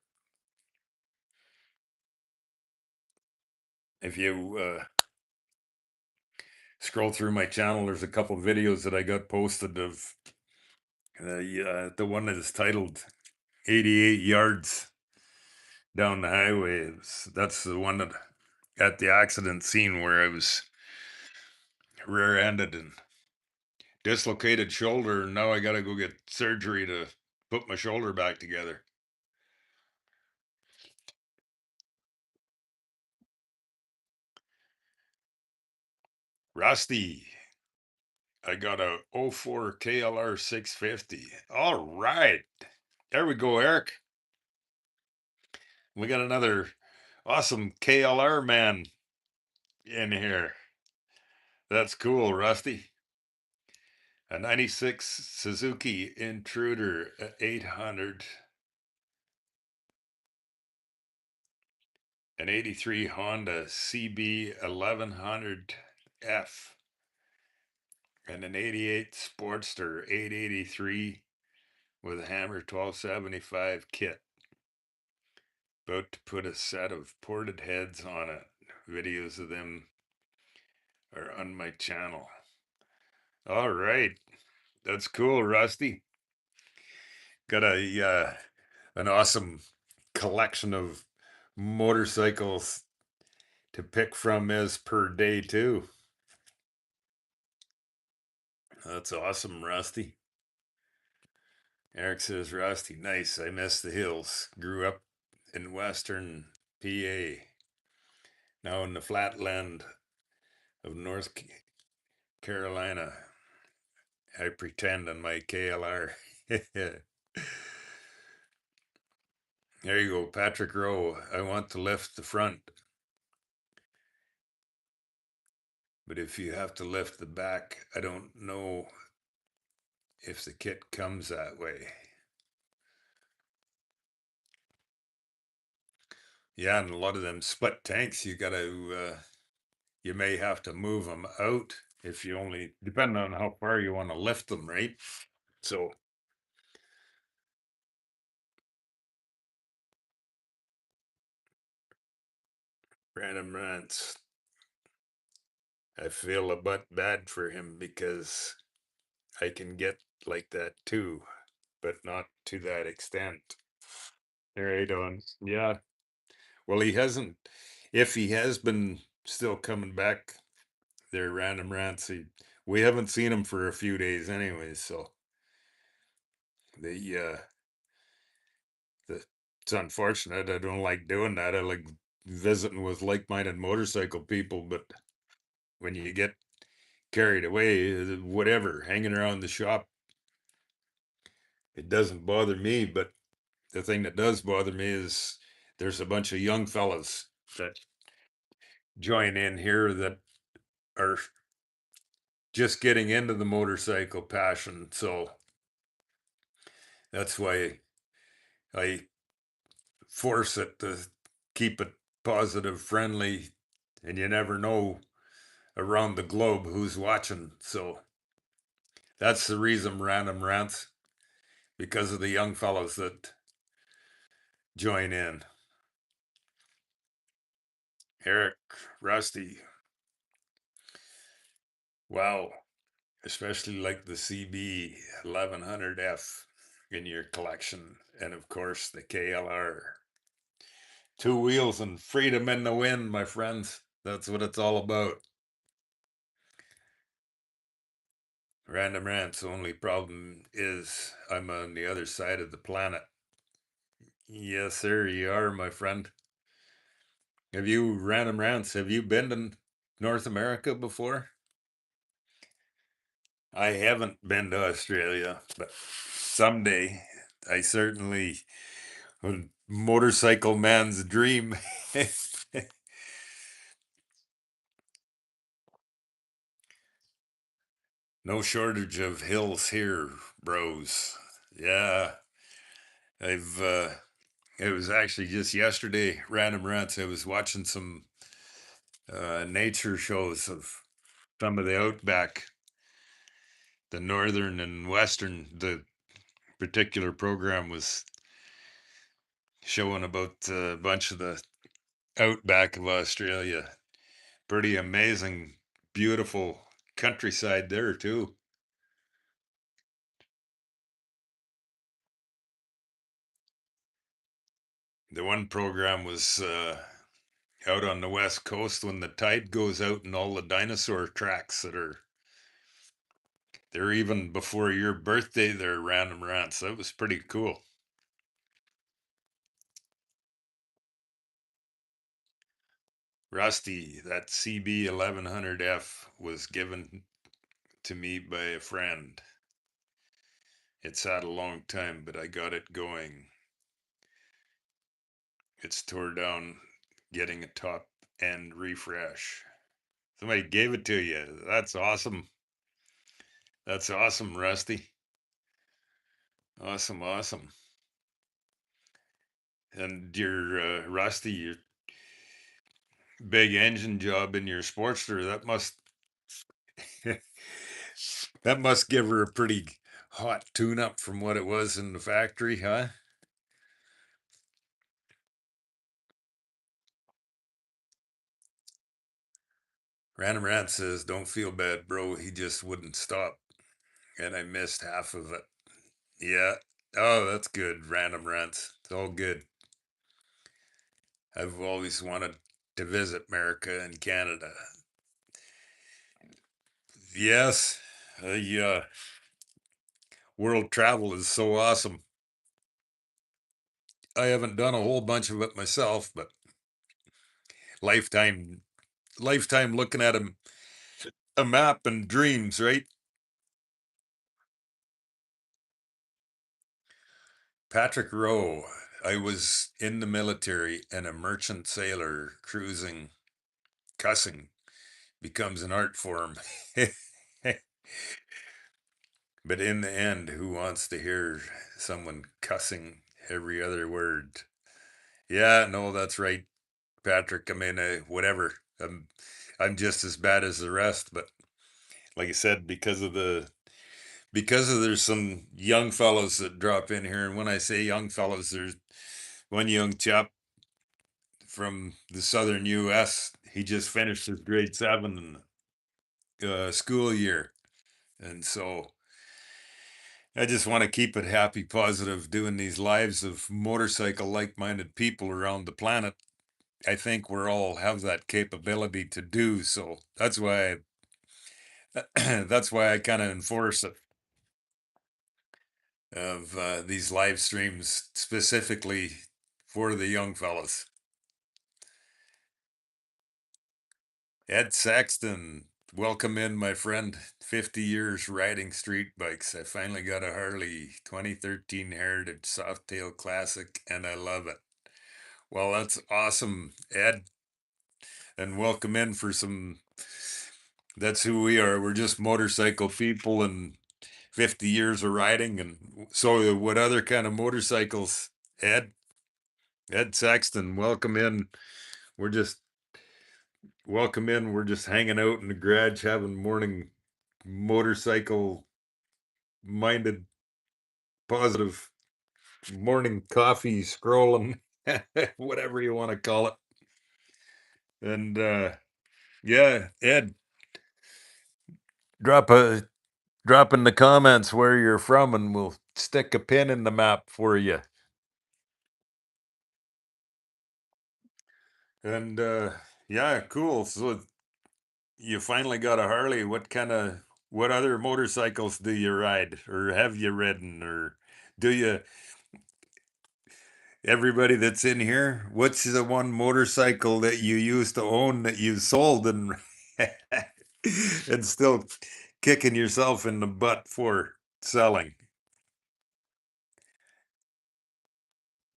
If you scroll through my channel, there's a couple videos that I got posted of the one that is titled 88 yards down the highway. That's the one that at the accident scene where I was rear-ended and dislocated shoulder, and now I got to go get surgery to put my shoulder back together. Rusty, I got a 04 KLR 650. All right. There we go, Eric. We got another awesome KLR man in here. That's cool, Rusty. A 96 Suzuki Intruder 800. An 83 Honda CB 1100F. And an 88 Sportster 883 with a Hammer 1275 kit. About to put a set of ported heads on it. Videos of them are on my channel. All right. That's cool, Rusty. Got an awesome collection of motorcycles to pick from as per day too. That's awesome, Rusty. Eric says, Rusty, nice. I miss the hills. Grew up in western PA. Now in the flatland of North Carolina. I pretend on my KLR. There you go, Patrick Rowe. I want to lift the front. But if you have to lift the back, I don't know if the kit comes that way. Yeah, and a lot of them split tanks, you you may have to move them out if you only, depending on how far you want to lift them, right? So, random rants. I feel a bit bad for him because I can get like that too, but not to that extent. Right on. Yeah. Well, he hasn't, if he has been still coming back, they're random rants. We haven't seen him for a few days anyways, so the it's unfortunate. I don't like doing that. I like visiting with like-minded motorcycle people, but when you get carried away, whatever, hanging around the shop, it doesn't bother me. But the thing that does bother me is there's a bunch of young fellas that join in here that are just getting into the motorcycle passion. So that's why I force it to keep it positive, friendly, and you never know around the globe who's watching. So that's the reason random rants, because of the young fellows that join in. Eric, Rusty, wow, especially like the CB 1100F in your collection, and of course the KLR. Two wheels and freedom in the wind, my friends. That's what it's all about. Random rants. Only problem is I'm on the other side of the planet. Yes, sir, you are, my friend. Have you, random rants, have you been to North America before? I haven't been to Australia, but someday I certainly, a motorcycle man's dream. No shortage of hills here, bros. Yeah, I've it was actually just yesterday, random rants. I was watching some nature shows of some of the outback, the northern and western. The particular program was showing about a bunch of the outback of Australia. Pretty amazing, beautiful countryside there too. The one program was out on the west coast when the tide goes out and all the dinosaur tracks that are they're even before your birthday, they're random rants. That was pretty cool. Rusty, that CB 1100F was given to me by a friend. It's had a long time, but I got it going. It's tore down, getting a top end refresh. Somebody gave it to you. That's awesome. That's awesome, Rusty. Awesome, awesome. And your Rusty, your big engine job in your Sportster, that must that must give her a pretty hot tune up from what it was in the factory, huh? Random Rant says, "Don't feel bad, bro. He just wouldn't stop." And I missed half of it. Yeah. Oh, that's good. Random Rants. It's all good. I've always wanted to visit America and Canada. Yes. World travel is so awesome. I haven't done a whole bunch of it myself, but lifetime lifetime looking at a map and dreams, right? Patrick Rowe. I was in the military and a merchant sailor cruising, cussing becomes an art form. But in the end, who wants to hear someone cussing every other word? Yeah, no, that's right, Patrick. I mean, whatever. I'm just as bad as the rest, but like I said, because of there's some young fellows that drop in here, and when I say young fellows, there's one young chap from the southern U.S. He just finished his grade 7 school year, and so I just want to keep it happy, positive, doing these lives of motorcycle like-minded people around the planet. I think we're all have that capability to do so. That's why I kind of enforce it of these live streams specifically for the young fellas. Ed Saxton, welcome in, my friend. 50 years riding street bikes. I finally got a Harley 2013 Heritage Softail Classic, and I love it. Well, that's awesome, Ed, and welcome in for some. That's who we are. We're just motorcycle people and 50 years of riding. And so, what other kind of motorcycles, Ed? Ed Saxton, welcome in. We're just welcome in. We're just hanging out in the garage having morning motorcycle minded positive morning coffee scrolling, whatever you want to call it. And yeah, Ed, drop a drop in the comments where you're from and we'll stick a pin in the map for you. And yeah, cool. So you finally got a Harley. What other motorcycles do you ride or have you ridden or do you everybody that's in here, what's the one motorcycle that you used to own that you sold and and still kicking yourself in the butt for selling?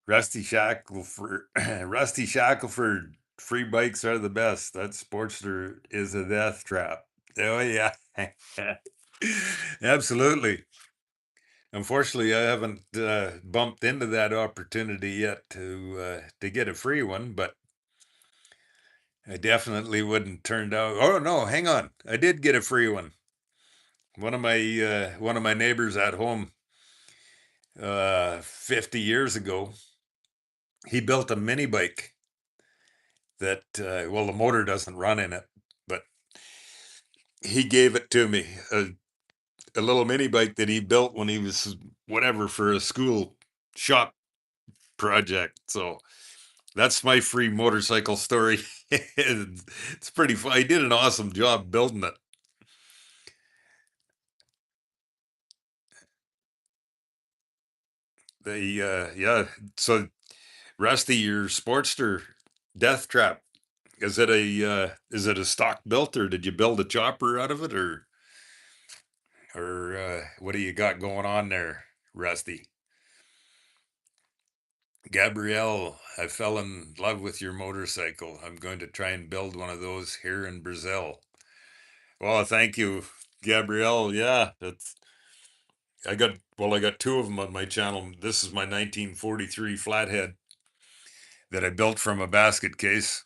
Rusty Shackelford, Rusty Shackelford, free bikes are the best. That Sportster is a death trap. Oh yeah. Absolutely. Unfortunately, I haven't bumped into that opportunity yet to get a free one, but I definitely wouldn't turn down. Oh no, hang on, I did get a free one. One of my neighbors at home 50 years ago, he built a mini bike that well, the motor doesn't run in it, but he gave it to me. A little mini bike that he built when he was whatever for a school shop project. So that's my free motorcycle story. It's pretty fun. I did an awesome job building it. Yeah. So Rusty, your Sportster Death Trap, is it a stock built, or did you build a chopper out of it, or what do you got going on there, Rusty? Gabrielle, I fell in love with your motorcycle. I'm going to try and build one of those here in Brazil. Well, thank you, Gabrielle. Yeah, that's I got two of them on my channel. This is my 1943 flathead that I built from a basket case,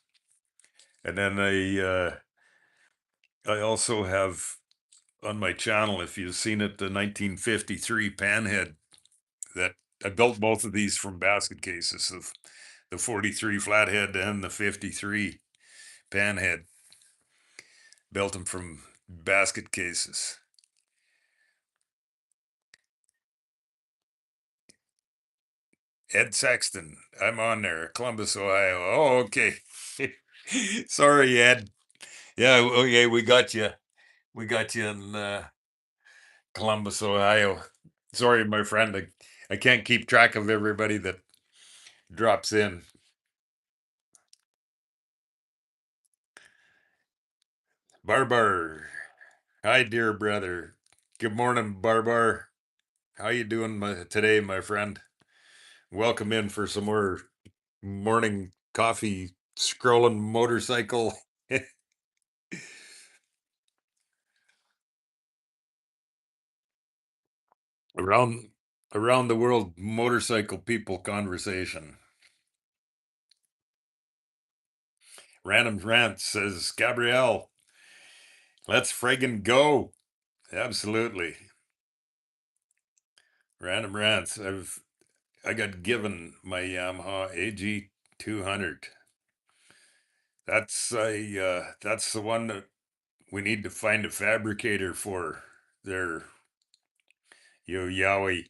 and then I also have on my channel, if you've seen it, the 1953 panhead that I built both of these from basket cases of the 43 flathead and the 53 panhead. Built them from basket cases. Ed Sexton, I'm on there, Columbus, Ohio. Oh, okay. Sorry, Ed. Yeah, okay, we got you. We got you in Columbus, Ohio. Sorry, my friend. I can't keep track of everybody that drops in. Barbar. Hi, dear brother. Good morning, Barbar. How you doing today, my friend? Welcome in for some more morning coffee scrolling motorcycle around around the world motorcycle people conversation. Random Rant says, Gabrielle, let's friggin' go. Absolutely. Random Rants. I got given my Yamaha AG 200. That's the one that we need to find a fabricator for. There, yo Yowie.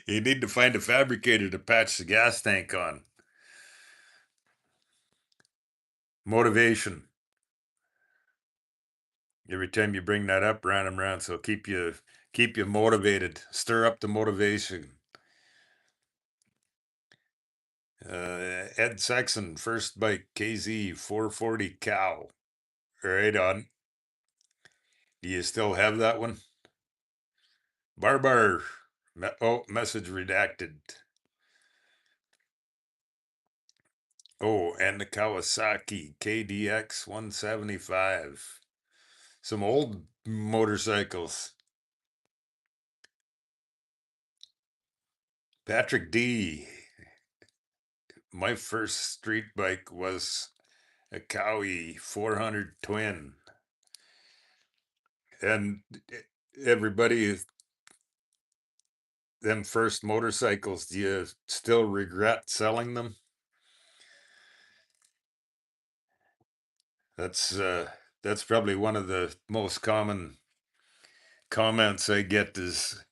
You need to find a fabricator to patch the gas tank on. Motivation. Every time you bring that up, random round, so keep you motivated. Stir up the motivation. Ed Saxon, first bike KZ 440 cow. Right on. Do you still have that one? Barbar. Message redacted. Oh, and the Kawasaki KDX 175. Some old motorcycles. Patrick D. My first street bike was a Cowie 400 twin. And everybody, them first motorcycles, do you still regret selling them? That's uh, that's probably one of the most common comments I get is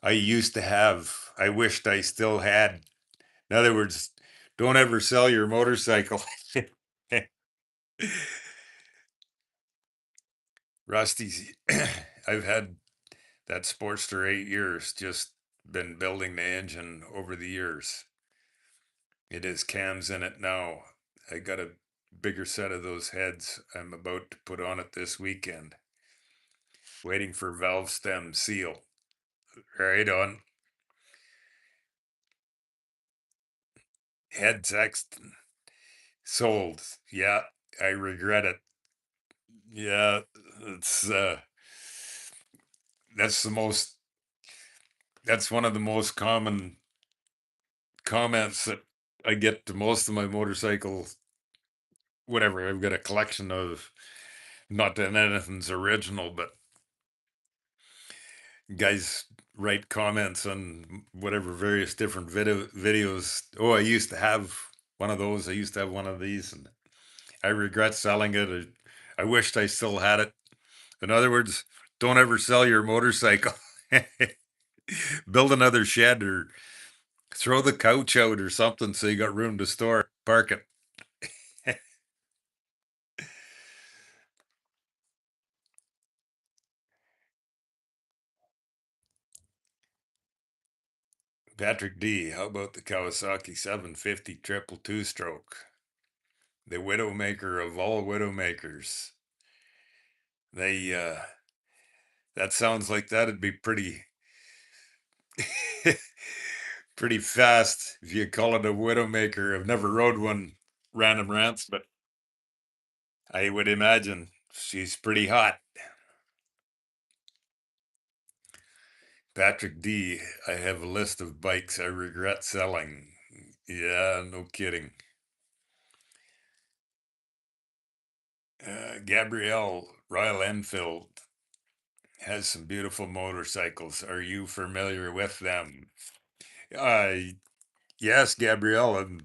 I used to have, I wished I still had. In other words, don't ever sell your motorcycle. Rusty's, I've had that Sportster 8 years, just been building the engine over the years. It has cams in it now. I got a bigger set of those heads I'm about to put on it this weekend. Waiting for valve stem seal. Right on. Head Sexton. Sold. Yeah, I regret it. Yeah, it's that's the most that's one of the most common comments that I get to most of my motorcycle whatever. I've got a collection of, not that anything's original, but guys write comments on whatever various different videos. Oh, I used to have one of those. I used to have one of these, and I regret selling it. I wished I still had it. In other words, don't ever sell your motorcycle. Build another shed or throw the couch out or something so you got room to store park it. Patrick D, how about the Kawasaki 750 triple two stroke? The widowmaker of all widowmakers. They that sounds like that'd be pretty pretty fast if you call it a widowmaker. I've never rode one, random rants, but I would imagine she's pretty hot. Patrick D, I have a list of bikes I regret selling. Yeah, no kidding. Gabrielle, Royal Enfield has some beautiful motorcycles. Are you familiar with them? Uh, yes, Gabrielle.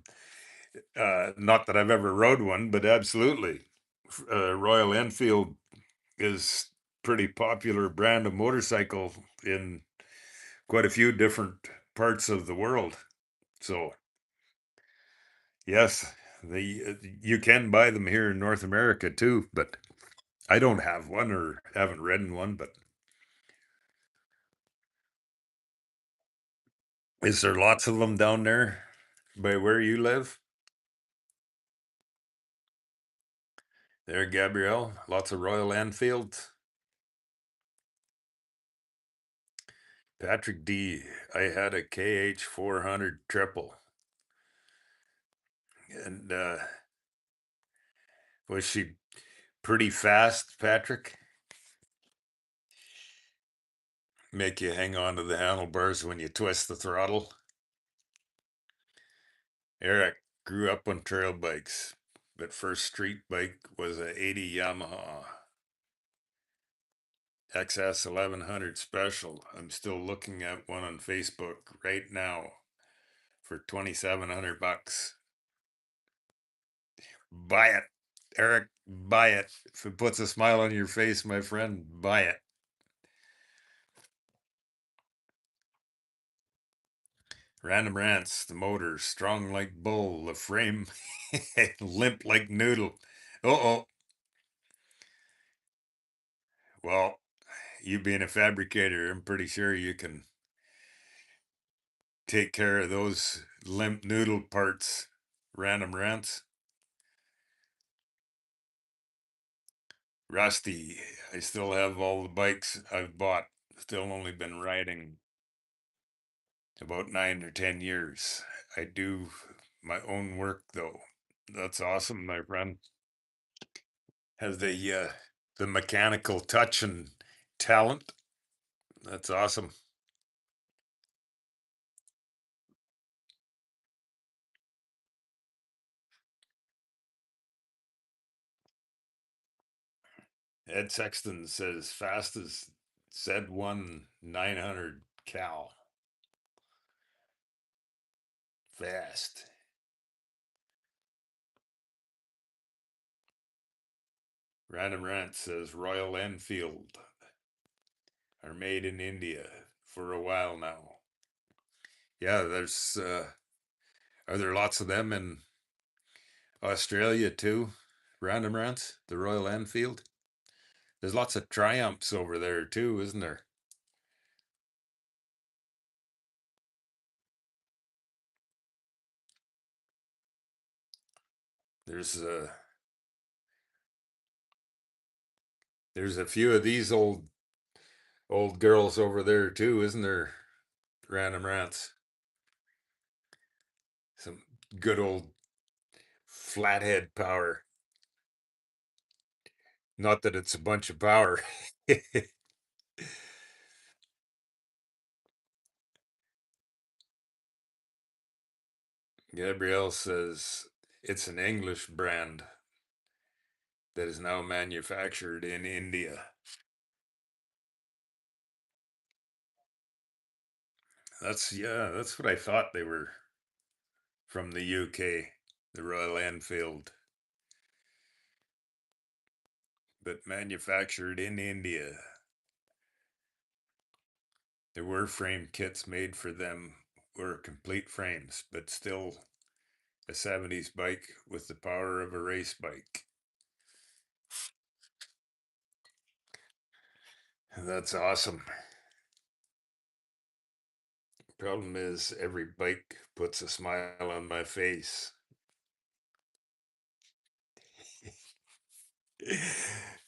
Not that I've ever rode one, but absolutely. Royal Enfield is pretty popular brand of motorcycle in quite a few different parts of the world. So yes, you can buy them here in North America too, but I don't have one or haven't ridden one. But is there lots of them down there by where you live? There, Gabrielle, lots of Royal Enfields. Patrick D, I had a KH 400 triple, and was she pretty fast, Patrick? Make you hang on to the handlebars when you twist the throttle. Eric grew up on trail bikes, but first street bike was a 80 Yamaha XS 1100 Special. I'm still looking at one on Facebook right now for 2,700 bucks. Buy it, Eric. Buy it. If it puts a smile on your face, my friend, buy it. Random rants. The motor strong like bull. The frame limp like noodle. Oh, well, you being a fabricator, I'm pretty sure you can take care of those limp noodle parts. Random rants. Rusty, I still have all the bikes I've bought. Still only been riding about 9 or 10 years. I do my own work though. That's awesome, my friend. Has the mechanical touch and talent. That's awesome. Ed Sexton says fast as Z1 900 cal. Fast. Random Rant says Royal Enfield are made in India for a while now. Yeah, there's are there lots of them in Australia too? Random Rants, the Royal Enfield. There's lots of Triumphs over there too, isn't there? There's uh there's a few of these old girls over there too, isn't there? Random Rants. Some good old flathead power. Not that it's a bunch of power. Gabrielle says it's an English brand that is now manufactured in India. That's what I thought they were from the UK, the Royal Enfield, but manufactured in India. There were frame kits made for them, were complete frames, but still a 70s bike with the power of a race bike. That's awesome. Problem is, every bike puts a smile on my face.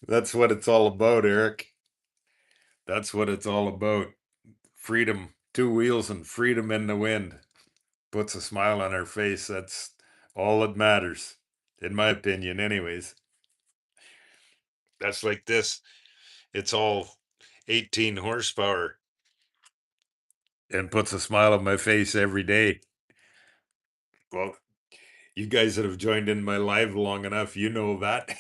That's what it's all about, Eric. That's what it's all about. Freedom, two wheels and freedom in the wind. Puts a smile on our face. That's all that matters, in my opinion, anyways. That's like this. It's all 18 horsepower and puts a smile on my face every day. Well, you guys that have joined in my live long enough, you know that.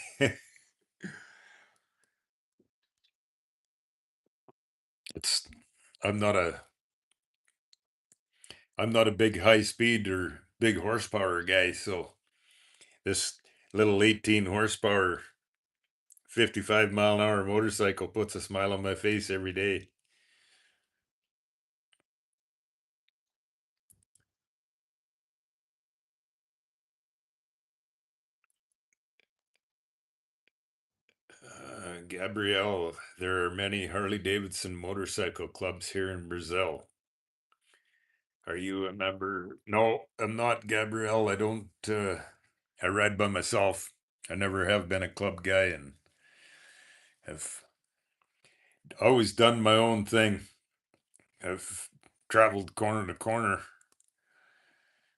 it's I'm not a I'm not a big high speed or big horsepower guy, so this little 18 horsepower 55-mile-an-hour motorcycle puts a smile on my face every day. Gabrielle, there are many Harley Davidson motorcycle clubs here in Brazil. Are you a member? No, I'm not, Gabrielle. I don't. I ride by myself. I never have been a club guy and have always done my own thing. I've traveled corner to corner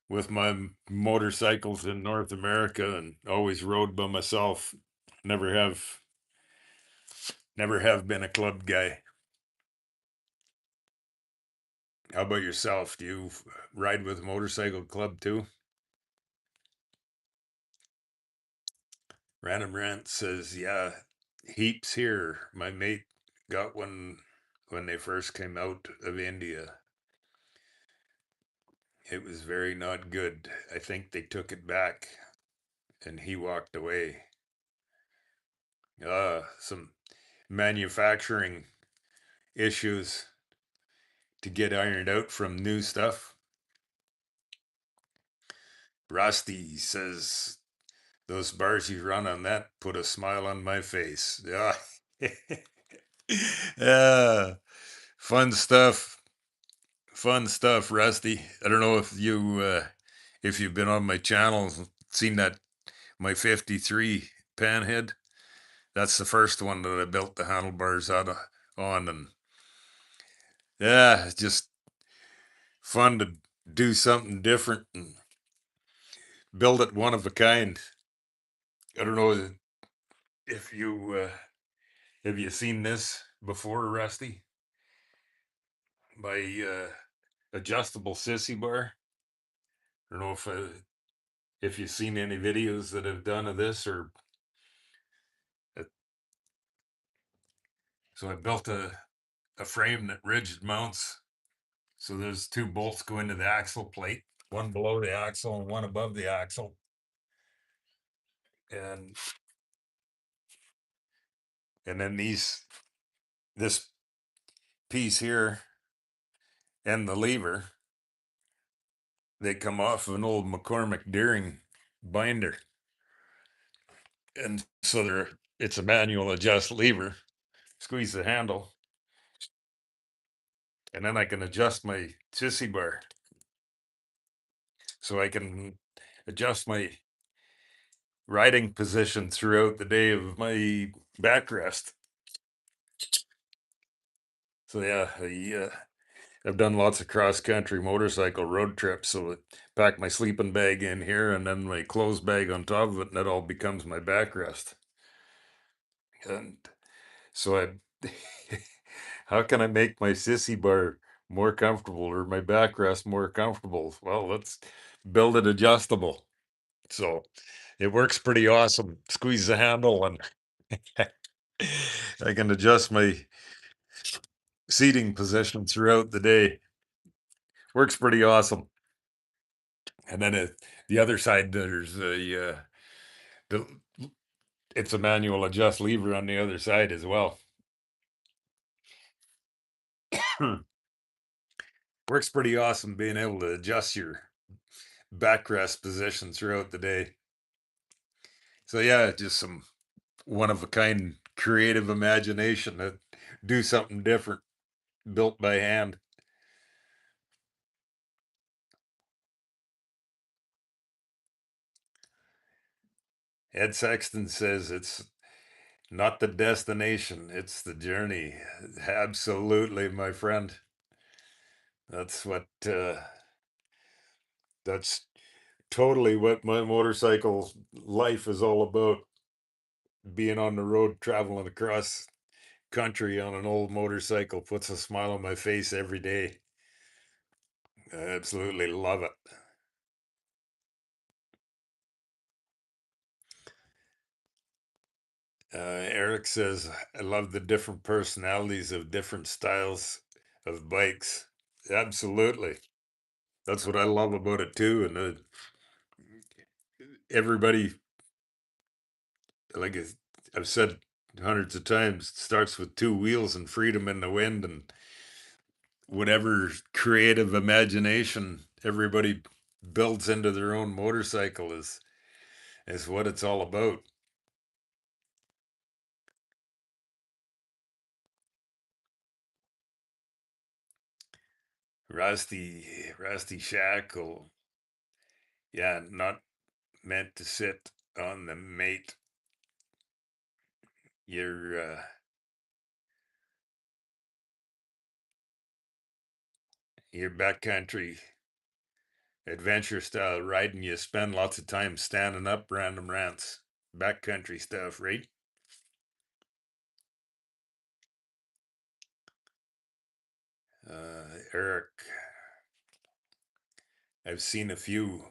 with my motorcycles in North America and always rode by myself. Never have, never have been a club guy. How about yourself? Do you ride with a motorcycle club too? Random Rant says, yeah, heaps here. My mate got one when they first came out of India. It was very not good. I think they took it back and he walked away. Some manufacturing issues to get ironed out from new stuff. Rusty says, those bars you run on that put a smile on my face. Yeah. Yeah. Fun stuff. Fun stuff, Rusty. I don't know if you've been on my channel, seen that my 53 panhead. That's the first one that I built the handlebars on, and yeah, it's just fun to do something different and build it one of a kind. I don't know if you have you seen this before, Rusty? My adjustable sissy bar. I don't know if you've seen any videos that I've done of this or. uh, So I built a frame that rigid mounts. So there's two bolts go into the axle plate, one below the axle and one above the axle. And then this piece here and the lever, they come off of an old McCormick Deering binder. And so it's a manual adjust lever, squeeze the handle, and then I can adjust my sissy bar. So I can adjust my riding position throughout the day of my backrest. So yeah, I've done lots of cross country motorcycle road trips. So I pack my sleeping bag in here and then my clothes bag on top of it, and that all becomes my backrest. And so I, how can I make my sissy bar more comfortable, or my backrest more comfortable. Well, let's build it adjustable. So it works pretty awesome. Squeeze the handle and I can adjust my seating position throughout the day. Works pretty awesome. And then the other side, there's the it's a manual adjust lever on the other side as well. Works pretty awesome being able to adjust your backrest position throughout the day. So yeah, just some one of a kind creative imagination to do something different, built by hand. Ed Sexton says it's not the destination, it's the journey. Absolutely, my friend. That's what that's totally what my motorcycle life is all about. Being on the road, traveling across country on an old motorcycle puts a smile on my face every day. I absolutely love it. Eric says, I love the different personalities of different styles of bikes. Absolutely. That's what I love about it too. And everybody, like I've said hundreds of times, starts with two wheels and freedom in the wind, and whatever creative imagination everybody builds into their own motorcycle is what it's all about. Rusty Shackle, yeah, not meant to sit on the mate. Your backcountry adventure style riding, you spend lots of time standing up, random rants, backcountry stuff, right? Eric, I've seen a few.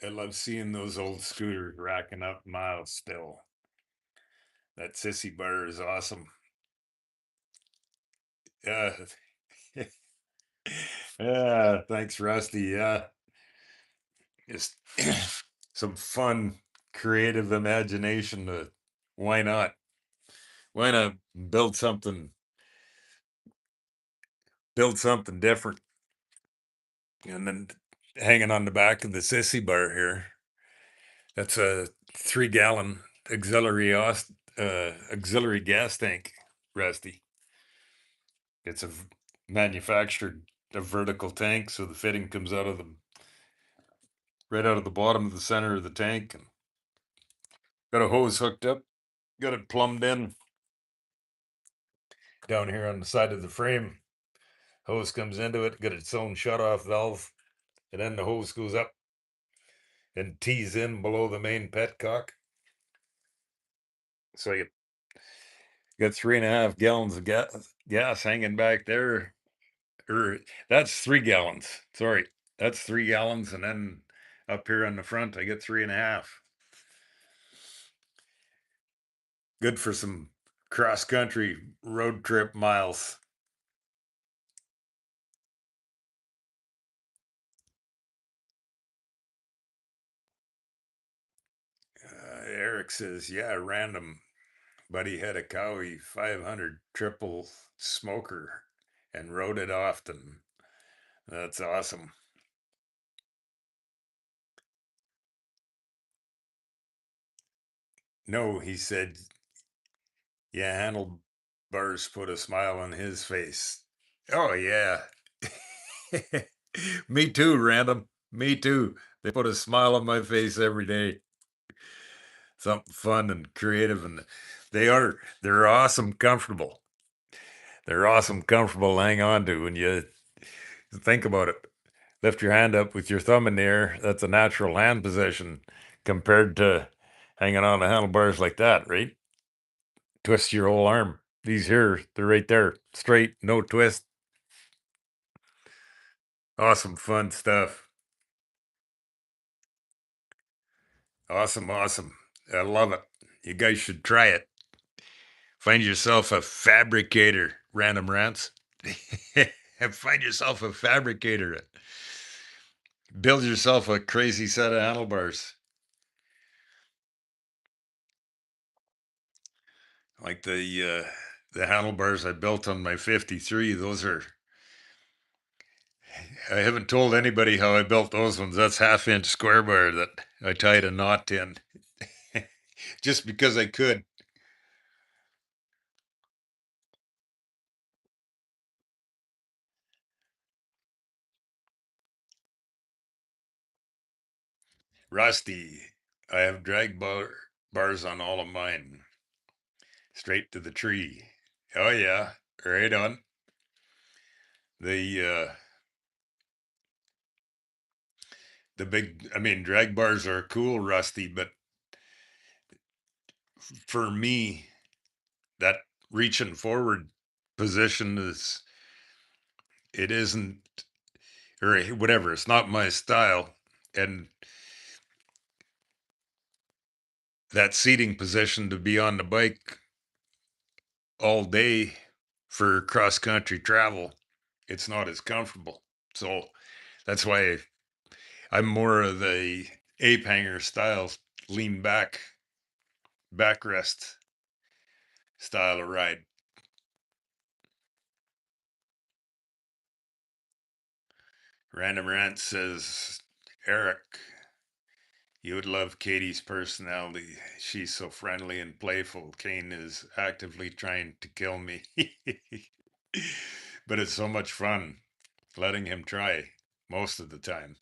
I love seeing those old scooters racking up miles still. That sissy bar is awesome. Yeah. Yeah, thanks, Rusty. Yeah. Just some fun, creative imagination to why not? Why not build something different? And then hanging on the back of the sissy bar here, that's a 3 gallon auxiliary gas tank, Rusty. It's manufactured a vertical tank, so the fitting comes out of the right out of the bottom of the center of the tank, and got a hose hooked up, got it plumbed in down here on the side of the frame. Hose comes into it, got its own shut off valve, and then the hose goes up and tees in below the main petcock. So you got 3.5 gallons of gas hanging back there. Or that's 3 gallons. Sorry, that's 3 gallons, and then up here on the front, I get 3.5. Good for some cross country road trip miles. Eric says, yeah, random. Buddy had a Cowie 500 triple smoker and rode it often. That's awesome. No, he said, yeah, handlebars put a smile on his face. Oh, yeah. Me too, random. Me too. They put a smile on my face every day. Something fun and creative, and they're awesome comfortable. They're awesome comfortable to hang on to when you think about it. Lift your hand up with your thumb in the air. That's a natural hand position compared to hanging on the handlebars like that, right? Twist your whole arm. These here, they're right there, straight, no twist. Awesome, fun stuff. Awesome, awesome. I love it. You guys should try it. Find yourself a fabricator, random rants. Find yourself a fabricator. Build yourself a crazy set of handlebars. Like the handlebars I built on my 53. Those are I haven't told anybody how I built those ones. That's half-inch square bar that I tied a knot in just because I could. Rusty, I have bars on all of mine, straight to the tree. Oh yeah, right on. The the big, I mean, drag bars are cool, Rusty, but for me, that reaching forward position is it isn't or whatever. It's not my style, and that seating position to be on the bike all day for cross country travel, it's not as comfortable. So that's why I'm more of the ape hanger style, lean back, backrest style of ride. Random Rant says, Eric, you would love Katie's personality. She's so friendly and playful. Kane is actively trying to kill me. But it's so much fun letting him try most of the time.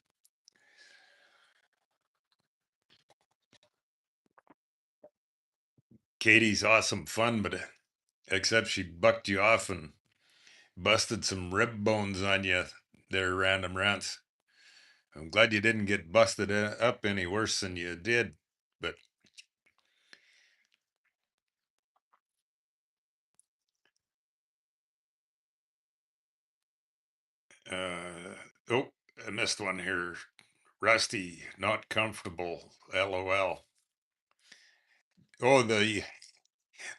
Katie's awesome fun, but except she bucked you off and busted some rib bones on you there, Random Rants. I'm glad you didn't get busted up any worse than you did, but oh, I missed one here. Rusty, not comfortable. LOL. Oh, the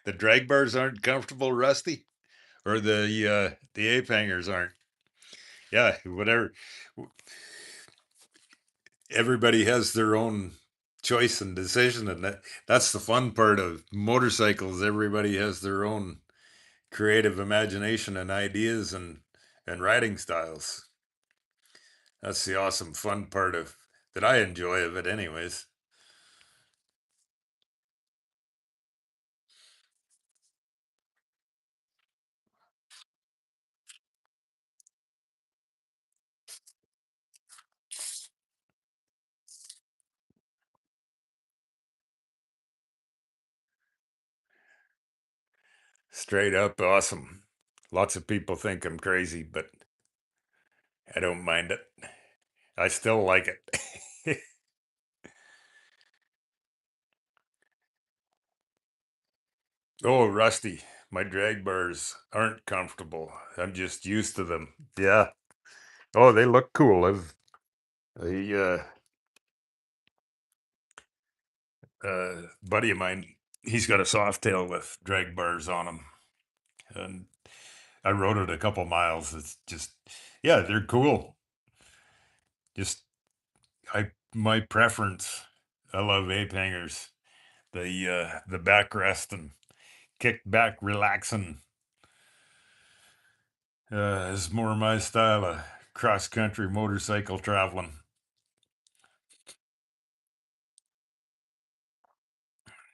drag bars aren't comfortable, Rusty, or the ape hangers aren't. Yeah, whatever. Everybody has their own choice and decision, and that's the fun part of motorcycles. Everybody has their own creative imagination and ideas and riding styles. That's the awesome fun part of that I enjoy of it anyways. Straight up awesome. Lots of people think I'm crazy, but I don't mind it. I still like it. Oh, Rusty, my drag bars aren't comfortable. I'm just used to them. Yeah. Oh, they look cool. I've a buddy of mine, he's got a soft tail with drag bars on him, and I rode it a couple miles. It's just, yeah, they're cool. Just my preference. I love ape hangers. The backrest and kick back, relaxing is more my style of cross country motorcycle traveling.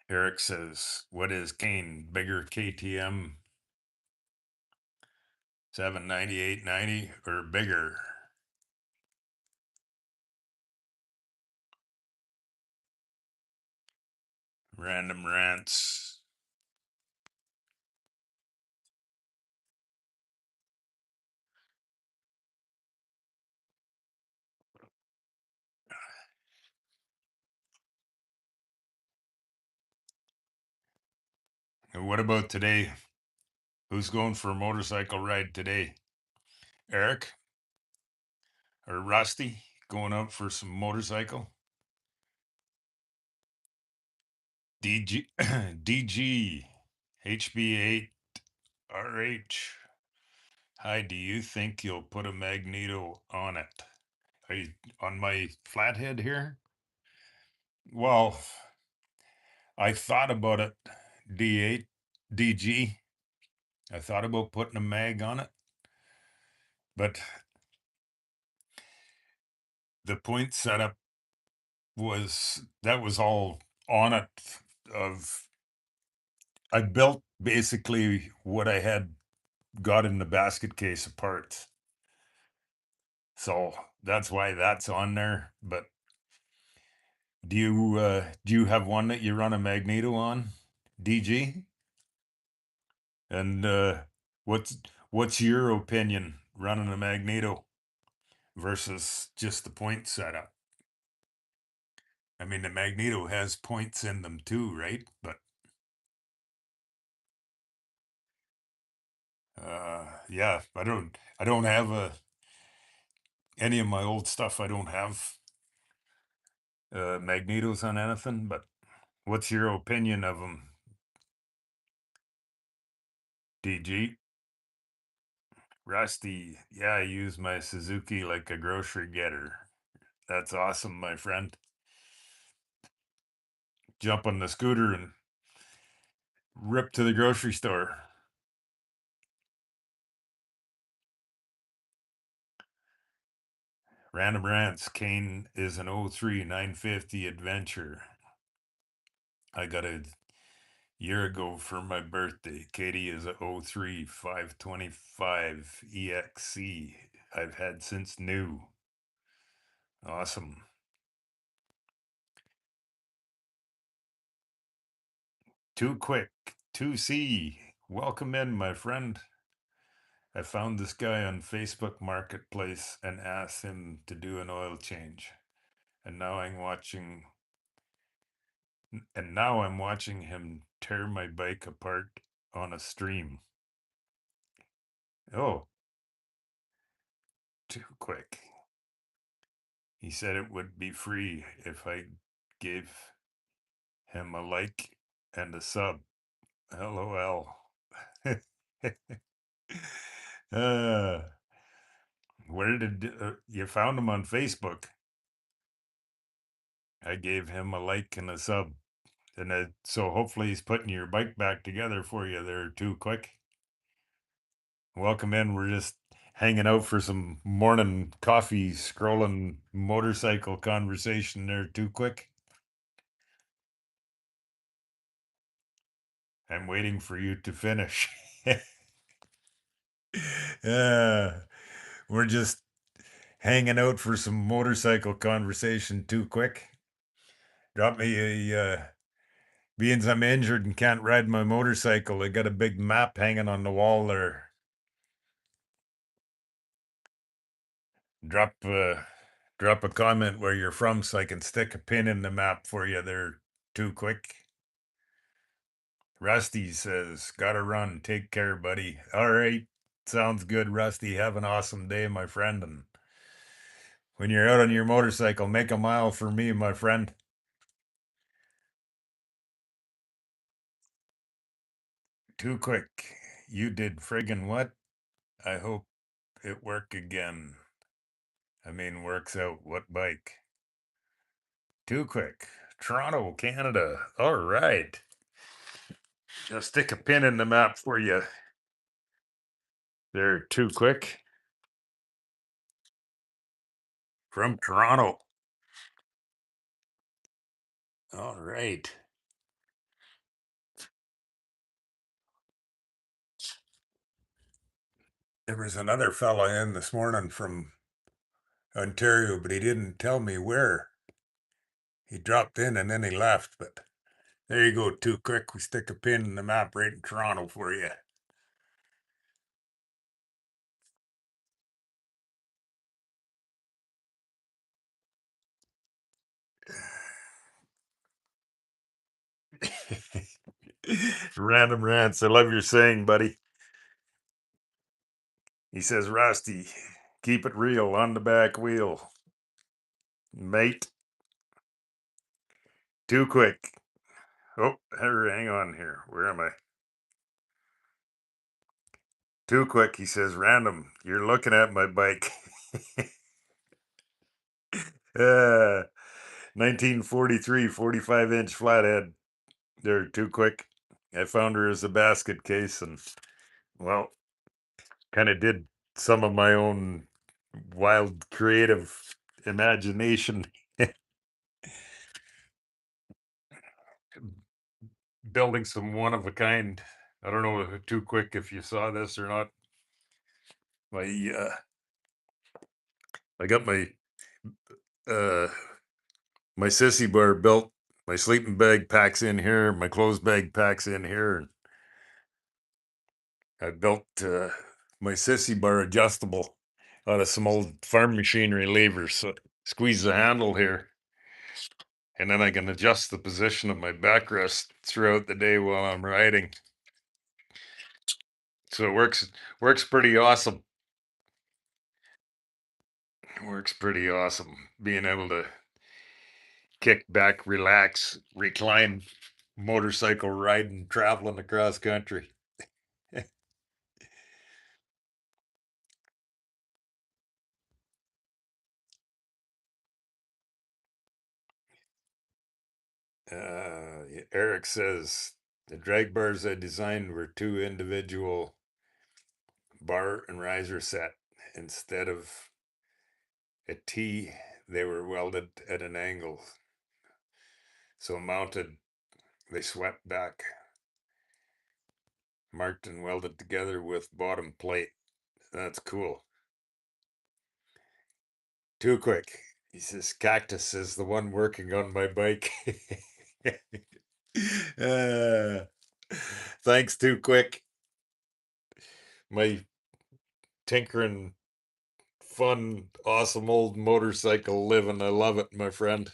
Eric says, "What is Kane? Bigger KTM 79890 or bigger?" Random rants. And what about today? Who's going for a motorcycle ride today? Eric? or Rusty going out for some motorcycle? DG DG HB8 RH. Hi, do you think you'll put a magneto on it? Are you on my flathead here? Well, I thought about it. D8 DG. I thought about putting a mag on it, but the point setup was all on it. Of I built basically what I had got in the basket case of parts. So that's why that's on there. But do you have one that you run a magneto on? DG? And what's what's your opinion running a magneto versus just the point setup? I mean, the magneto has points in them too, right? But yeah, I don't have any of my old stuff. I don't have magnetos on anything. But what's your opinion of them, DG? Rusty? Yeah, I use my Suzuki like a grocery getter. That's awesome, my friend. Jump on the scooter and rip to the grocery store. Random Rants, Kane is an 03 950 Adventure. I got a year ago for my birthday. Katie is a 03 525 EXC. I've had since new. Awesome. Too quick. 2C. Welcome in, my friend. I found this guy on Facebook Marketplace and asked him to do an oil change. And now I'm watching him tear my bike apart on a stream. Oh, too quick. He said it would be free if I gave him a like and a sub. LOL. uh, where did you found him on Facebook? I gave him a like and a sub. And so hopefully he's putting your bike back together for you there too quick. Welcome in. We're just hanging out for some morning coffee, scrolling motorcycle conversation there too quick. I'm waiting for you to finish. We're just hanging out for some motorcycle conversation too quick. Drop me a being I'm injured and can't ride my motorcycle. I got a big map hanging on the wall there. Drop drop a comment where you're from so I can stick a pin in the map for you there too quick. Rusty says, gotta run. Take care, buddy. All right. Sounds good, Rusty. Have an awesome day, my friend. And when you're out on your motorcycle, make a mile for me, my friend. Too quick. You did friggin' what? I hope it work again. I mean, works out. What bike? Too quick. Toronto, Canada. All right. Just stick a pin in the map for you. They're too quick. From Toronto. All right. There was another fella in this morning from Ontario, but he didn't tell me where. He dropped in and then he left, but there you go, too quick. We stick a pin in the map right in Toronto for you. Random Rants. I love your saying, buddy. He says, Rusty, Keep it real on the back wheel. Mate. Too quick. Oh, hang on here. Where am I? Too quick, he says. Random. You're looking at my bike. 1943, 45-inch flathead. They're too quick. I found her as a basket case, and well, kind of did some of my own wild creative imagination building some one of a kind. I don't know too quick if you saw this or not. My I got uh my sissy bar built. My sleeping bag packs in here, my clothes bag packs in here, and I built my sissy bar adjustable out of some old farm machinery levers. So squeeze the handle here, and then I can adjust the position of my backrest throughout the day while I'm riding. So it works pretty awesome. Works pretty awesome being able to kick back, relax, recline, motorcycle riding, traveling across country. Eric says the drag bars I designed were two individual bar and riser set. Instead of a T, they were welded at an angle. So mounted, they swept back, marked and welded together with bottom plate. That's cool. Too quick. He says, Cactus is the one working on my bike. uh, thanks, Too Quick. My tinkering, fun, awesome old motorcycle living. I love it, my friend.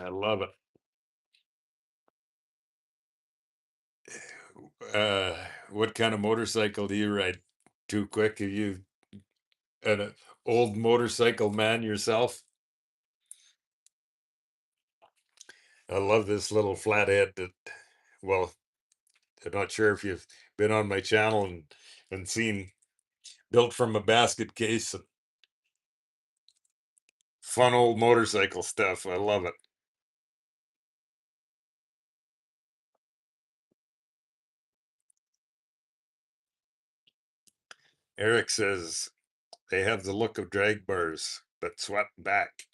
I love it. What kind of motorcycle do you ride? Too Quick? Are you an old motorcycle man yourself? I love this little flathead that, well, I'm not sure if you've been on my channel and seen built from a basket case and fun old motorcycle stuff. I love it. Eric says they have the look of drag bars, but swept back.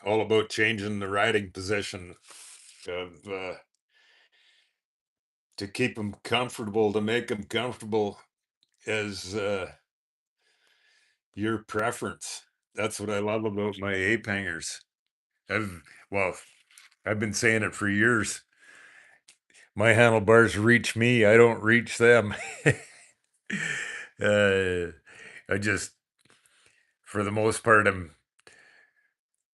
All about changing the riding position of to keep them comfortable, to make them comfortable as your preference. That's what I love about my ape hangers. I've well, I've been saying it for years. My handlebars reach me, I don't reach them. I just, for the most part, I'm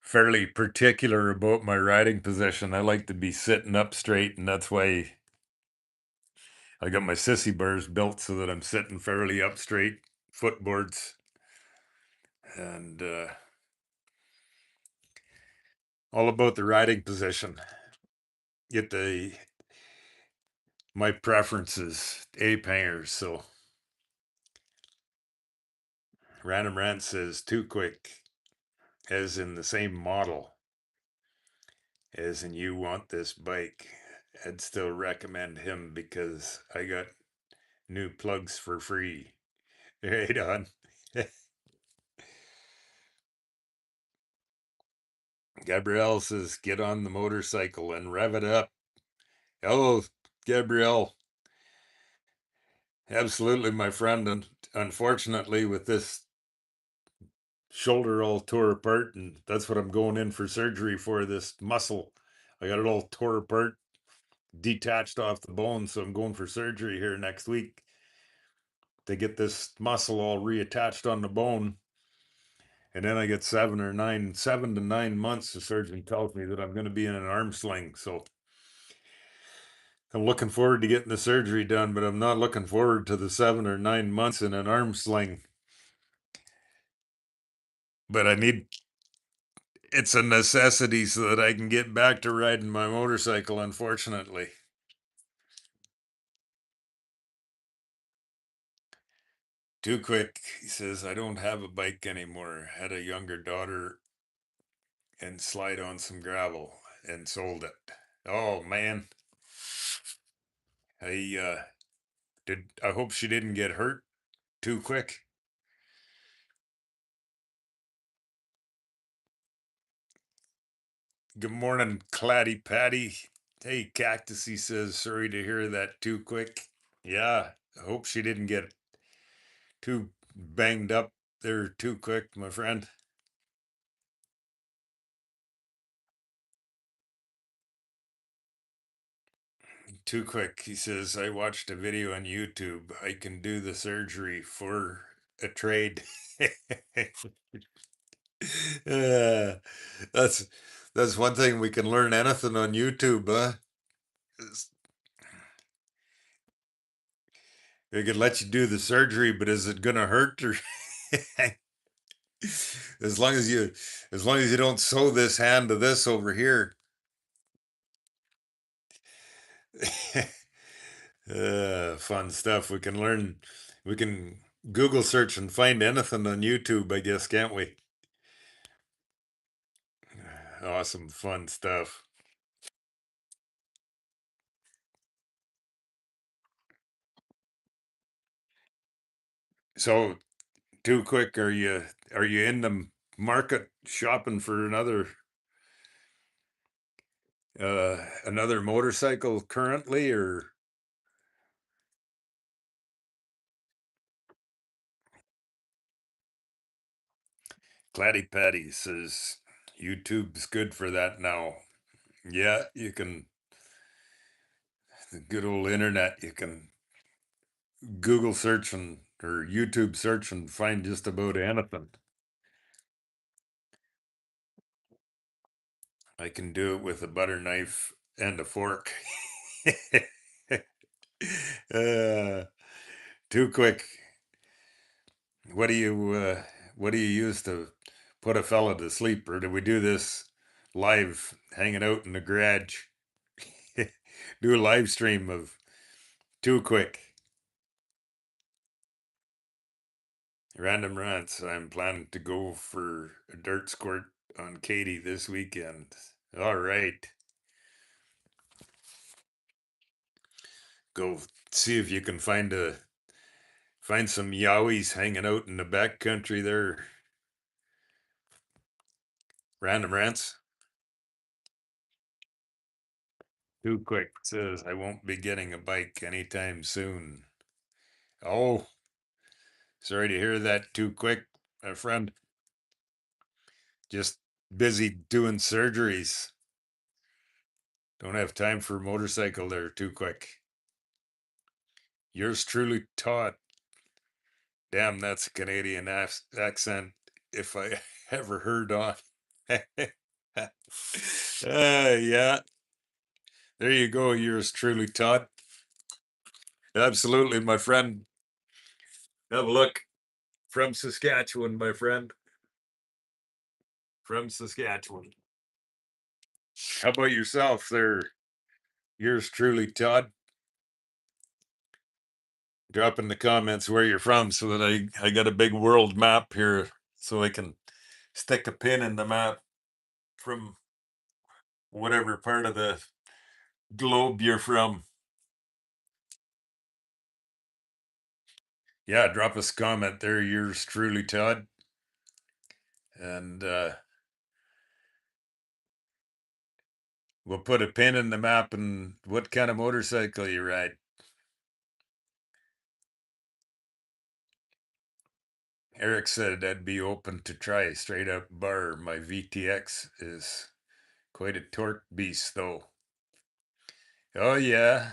fairly particular about my riding position. I like to be sitting up straight, and that's why I got my sissy bars built so that I'm sitting fairly up straight, footboards, and all about the riding position. Get the my preferences, ape hangers. So Random Rant says Too Quick, as in the same model, as in you want this bike. I'd still recommend him because I got new plugs for free. Right on. Gabrielle says, get on the motorcycle and rev it up. Hello, Gabrielle. Absolutely, my friend. And unfortunately, with this shoulder all tore apart, and that's what I'm going in for surgery for, this muscle. I got it all tore apart, detached off the bone. So I'm going for surgery here next week to get this muscle all reattached on the bone. And then I get 7 to 9 months. The surgeon tells me that I'm going to be in an arm sling. So I'm looking forward to getting the surgery done, but I'm not looking forward to the 7 or 9 months in an arm sling. But it's a necessity so that I can get back to riding my motorcycle, unfortunately. Too quick, he says, I don't have a bike anymore. Had a younger daughter and slide on some gravel and sold it. Oh man. I hope she didn't get hurt too quick. Good morning, Claddy Patty. Hey, Cactus, he says, sorry to hear that too quick. Yeah, I hope she didn't get too banged up there too quick, my friend. Too quick, he says, I watched a video on YouTube. I can do the surgery for a trade. uh, that's that's one thing we can learn anything on YouTube, huh? They could let you do the surgery, but is it gonna hurt or as long as you don't sew this hand to this over here. Fun stuff. We can Google search and find anything on YouTube, I guess, can't we? Awesome, fun stuff. So, too quick, are you in the market shopping for another motorcycle currently, or Claddy Patty says YouTube's good for that now. Yeah, you can, the good old internet, you can Google search or YouTube search and find just about anything. I can do it with a butter knife and a fork. uh, too quick. What do you what do you use to put a fella to sleep, or do we do this live, hanging out in the garage? Do a live stream of too quick. Random rants. I'm planning to go for a dirt squirt on Katie this weekend. All right. Go see if you can find some yowies hanging out in the back country there. Random rants. Too quick says I won't be getting a bike anytime soon. Oh, sorry to hear that. Too quick, my friend. Just busy doing surgeries. Don't have time for a motorcycle there. Too quick. Yours truly, Todd. Damn, that's a Canadian accent if I ever heard on. Yeah, there you go. Yours truly, Todd. Absolutely, my friend. Have a look. From Saskatchewan, my friend. From Saskatchewan. How about yourself there? Yours truly, Todd. Drop in the comments where you're from so that I got a big world map here so I can stick a pin in the map from whatever part of the globe you're from. Yeah, drop us a comment there. Yours truly, Todd. And we'll put a pin in the map and what kind of motorcycle you ride. Eric said I'd be open to try a straight up bar. My VTX is quite a torque beast, though. Oh yeah.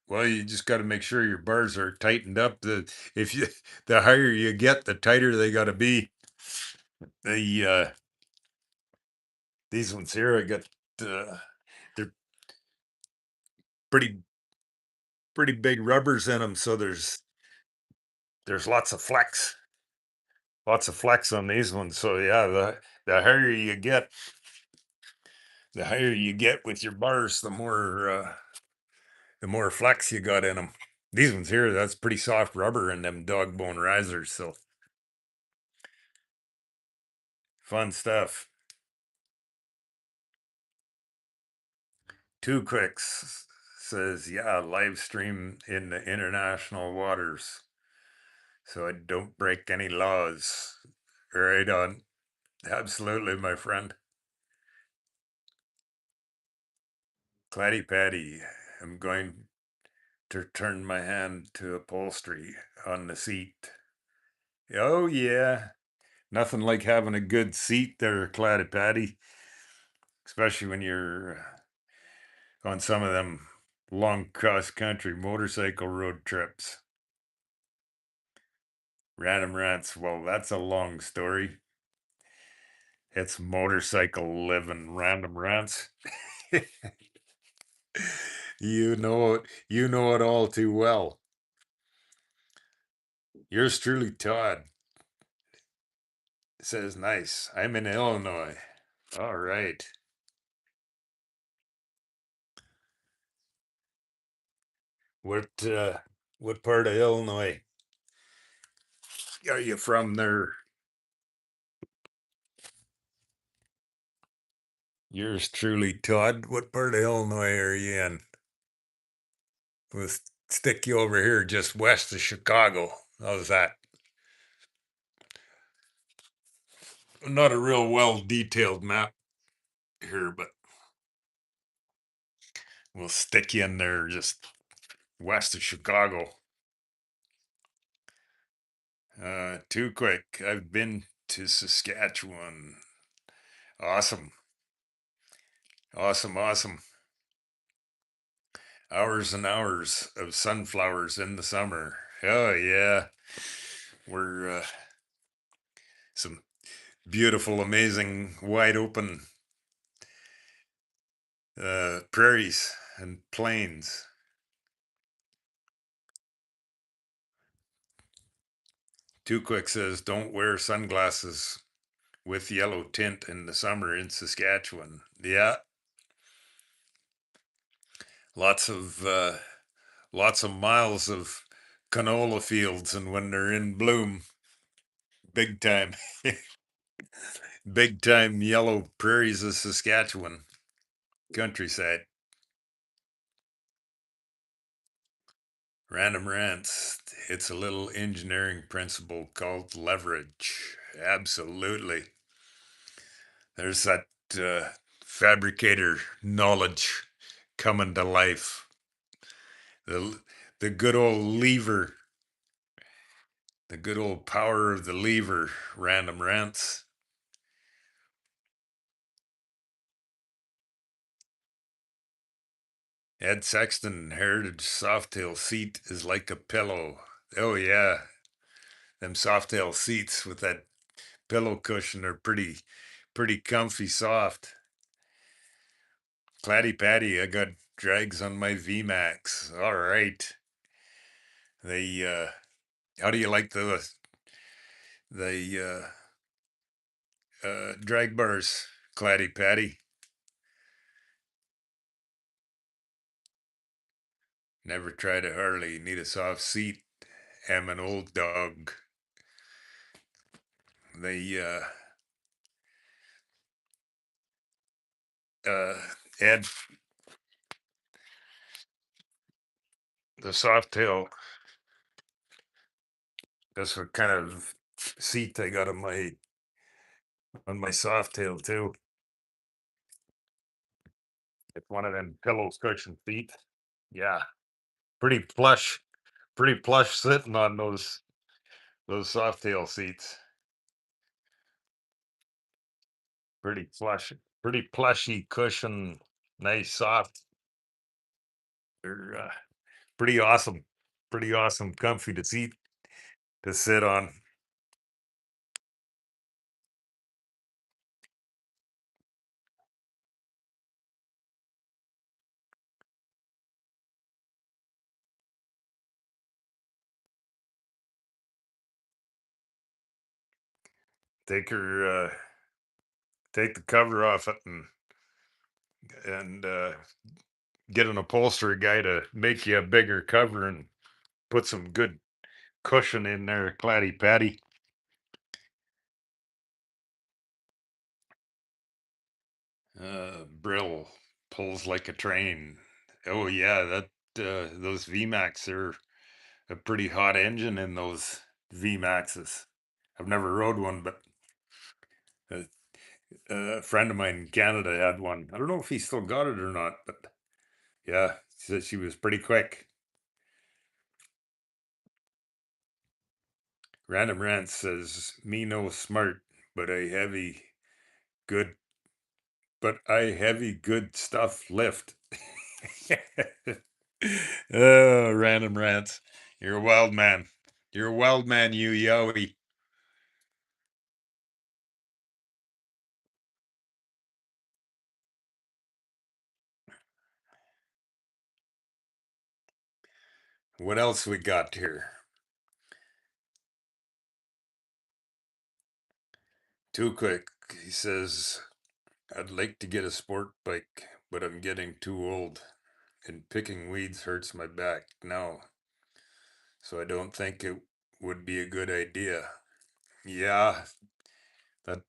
Well, you just got to make sure your bars are tightened up. If you the higher you get, the tighter they got to be. The these ones here, I got they're pretty pretty big rubbers in them, so there's lots of flex on these ones. So yeah, the higher you get, the higher you get with your bars, the more flex you got in them. These ones here, that's pretty soft rubber in them dog bone risers. So fun stuff. Two Quicks says, yeah, live stream in the international waters, so I don't break any laws. Right on. Absolutely, my friend. Claddy Patty, I'm going to turn my hand to upholstery on the seat. Oh, yeah. Nothing like having a good seat there, Claddy Patty, especially when you're on some of them long cross country motorcycle road trips. Random Rants, well, that's a long story. It's motorcycle living, Random Rants. You know it all too well. Yours truly, Todd, says nice. I'm in Illinois. All right. What part of Illinois are you from there? Yours truly, Todd. What part of Illinois are you in? We'll stick you over here just west of Chicago. How's that? Not a real well detailed map here, but we'll stick you in there just west of Chicago. Too quick. I've been to Saskatchewan. Awesome. Awesome. Awesome. Hours and hours of sunflowers in the summer. Oh, yeah. We're some beautiful, amazing, wide open prairies and plains. Too Quick says, don't wear sunglasses with yellow tint in the summer in Saskatchewan. Yeah. Lots of miles of canola fields, and when they're in bloom, big time, big time yellow prairies of Saskatchewan countryside. Random Rants. It's a little engineering principle called leverage. Absolutely. There's that fabricator knowledge coming to life. The the good old lever, the good old power of the lever. Random Rants. Ed Sexton, Heritage Softail seat is like a pillow. Oh yeah, them Softail seats with that pillow cushion are pretty comfy soft. Claddy Patty, I got drags on my VMAX. All right. They how do you like the drag bars, Claddy Patty? Never tried a Harley, need a soft seat. Am an old dog. They uh Ed, the Softail, that's what kind of seat I got on my Softail too. It's one of them pillow cushion seat. Yeah, pretty plush, pretty plush sitting on those Softail seats. Pretty plush, pretty plushy cushion, nice soft. They're pretty awesome, comfy to sit on. take her, take the cover off it and get an upholstery guy to make you a bigger cover and put some good cushion in there, clatty patty. Brill pulls like a train. Oh yeah, that those VMAX are a pretty hot engine in those VMAXs. I've never rode one, but a, a friend of mine in Canada had one. I don't know if he still got it or not, but yeah, she said she was pretty quick. Random Rant says, "Me no smart, but I heavy good, but I heavy good stuff lift." Oh, Random Rants, you're a wild man. You're a wild man, you Yowie. What else we got here? Too quick. He says, "I'd like to get a sport bike, but I'm getting too old, and picking weeds hurts my back now, so I don't think it would be a good idea." Yeah, that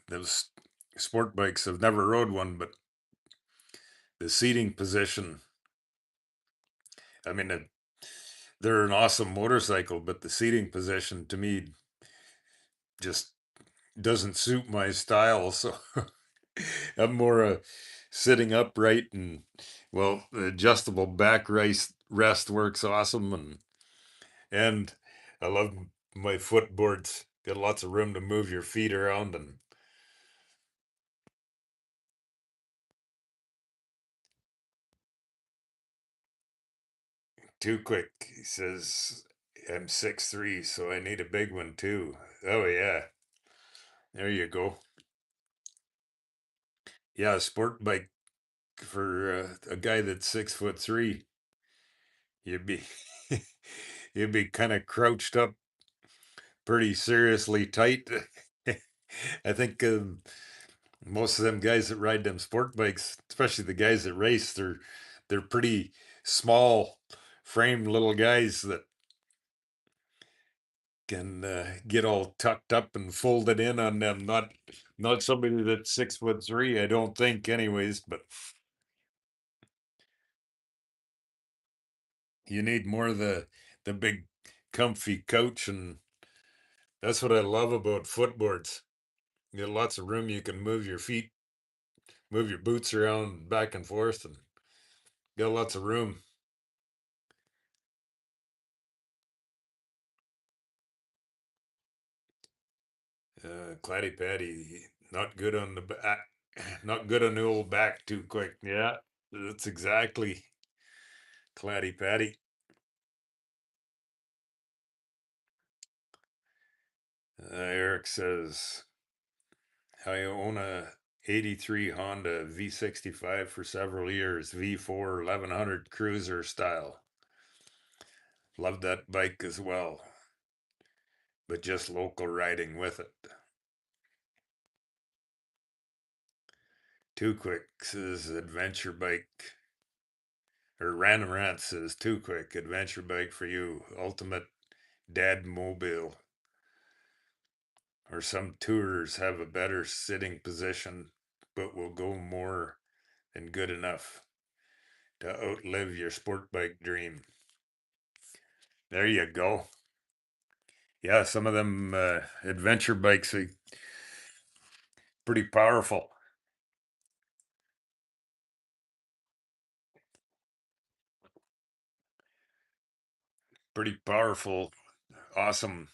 those sport bikes, I've never rode one, but the seating position, I mean, they're an awesome motorcycle, but the seating position to me just doesn't suit my style. So I'm more sitting upright, and well, the adjustable back rest works awesome, and I love my footboards. Got lots of room to move your feet around. And too quick, he says, "I'm 6'3", so I need a big one too." Oh yeah, there you go. Yeah, a sport bike for a guy that's 6'3", you'd be you'd be kind of crouched up pretty seriously tight. I think most of them guys that ride them sport bikes, especially the guys that race, they're pretty small framed little guys that can get all tucked up and folded in on them. Not somebody that's 6'3", I don't think, anyways. But you need more of the big comfy couch, and that's what I love about footboards. You get lots of room. You can move your feet, move your boots around back and forth, and got lots of room. Claddy Patty, not good on the back, not good on the old back too quick. Yeah, that's exactly Claddy Patty. Eric says, "I own a '83 Honda V65 for several years, V4 1100 cruiser style. Love that bike as well, but just local riding with it." Too Quick says adventure bike, or Random Rant says Too Quick adventure bike for you, ultimate dad mobile. Or some tours have a better sitting position, but will go more than good enough to outlive your sport bike dream. There you go. Yeah, some of them adventure bikes are pretty powerful. Pretty powerful, awesome,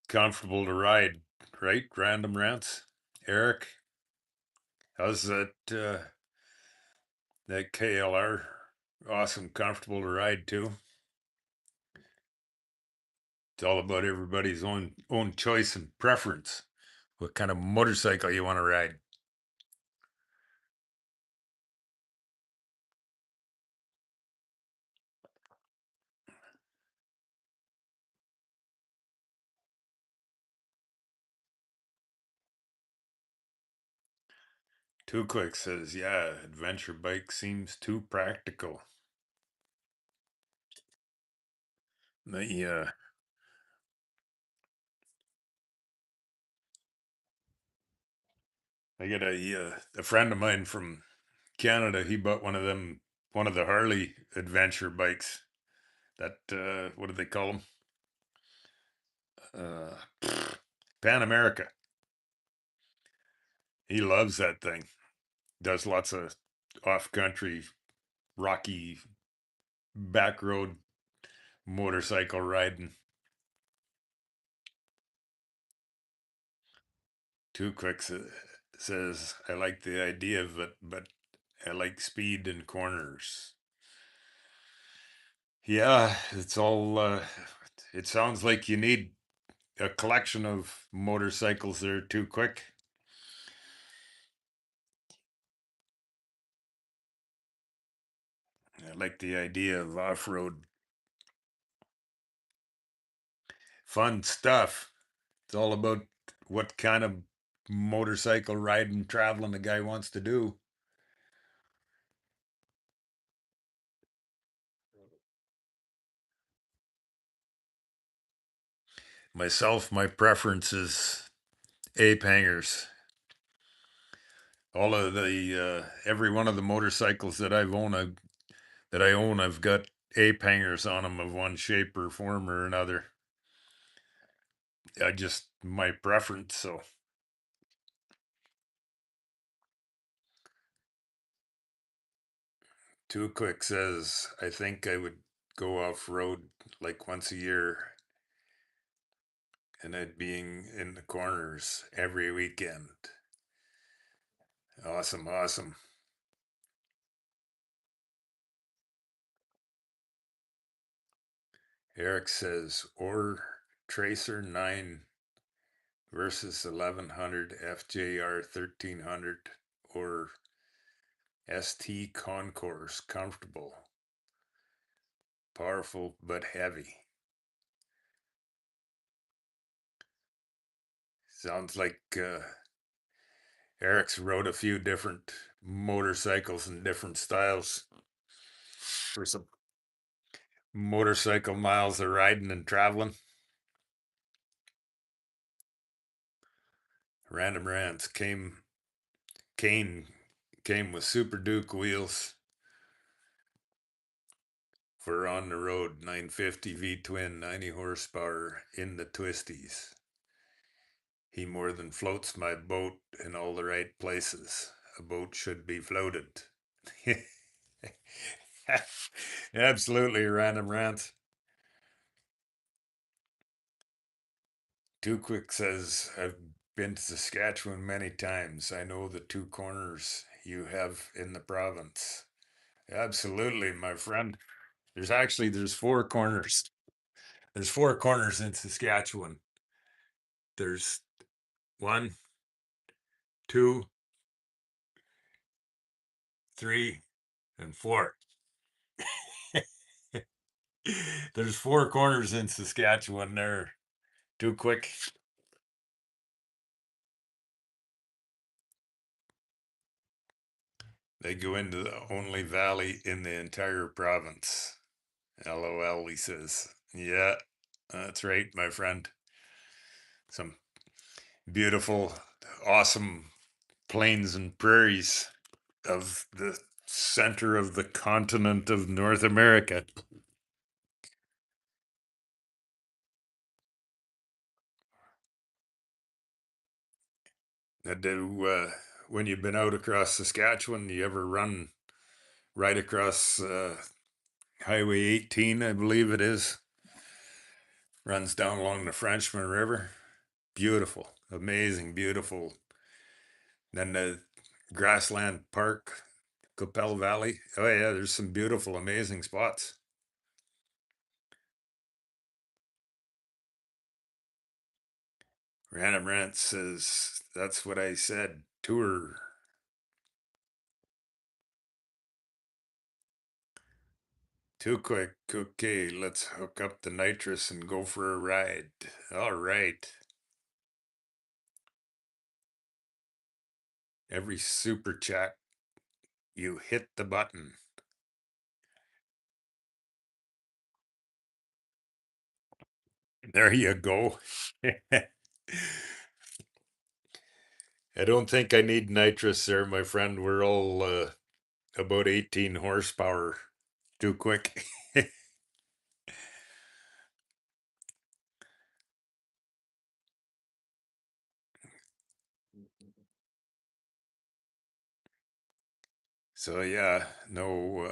comfortable to ride, right? Random Rants. Eric, how's that KLR? Awesome, comfortable to ride too. It's all about everybody's own choice and preference. What kind of motorcycle you want to ride? Too Quick says, yeah, adventure bike seems too practical. The I got a friend of mine from Canada. He bought one of them, one of the Harley adventure bikes. That what do they call them? Pan America. He loves that thing. Does lots of off country, rocky back road motorcycle riding. Too Quick says, I like the idea of it, but I like speed in corners. Yeah, it's all, it sounds like you need a collection of motorcycles there. Too Quick. I like the idea of off road fun stuff. It's all about what kind of motorcycle riding, traveling the guy wants to do. Myself, my preference is ape hangers. All of the every one of the motorcycles that I own, I've got ape hangers on them of one shape or form or another. I just my preference. So Too Quick says, I think I would go off road like once a year, and it being in the corners every weekend. Awesome, awesome. Eric says, or Tracer 9 versus 1100 FJR 1300 or ST Concourse, comfortable, powerful but heavy. Sounds like Eric's rode a few different motorcycles in different styles for some motorcycle miles of riding and traveling. Random Rants Kane came with Super Duke wheels for on the road, 950 V twin, 90 horsepower in the twisties. He more than floats my boat in all the right places. A boat should be floated. Absolutely, Random Rants. Too Quick says, I've been to Saskatchewan many times. I know the two corners you have in the province. Absolutely, my friend. There's four corners. There's four corners in Saskatchewan. There's one, two, three, and four. There's four corners in Saskatchewan. They're Too Quick. They go into the only valley in the entire province. LOL, he says. Yeah, that's right, my friend. Some beautiful, awesome plains and prairies of the center of the continent of North America. Do when you've been out across Saskatchewan, you ever run right across Highway 18, I believe it is, runs down along the Frenchman River. Beautiful, amazing, beautiful. Then the Grassland Park, Capel Valley. Oh yeah, there's some beautiful, amazing spots. Random Rant says that's what I said. Tour. Too Quick. Okay, let's hook up the nitrous and go for a ride. All right. Every super chat, you hit the button. There you go. I don't think I need nitrous there, my friend. We're all about 18 horsepower. Too quick. So yeah, no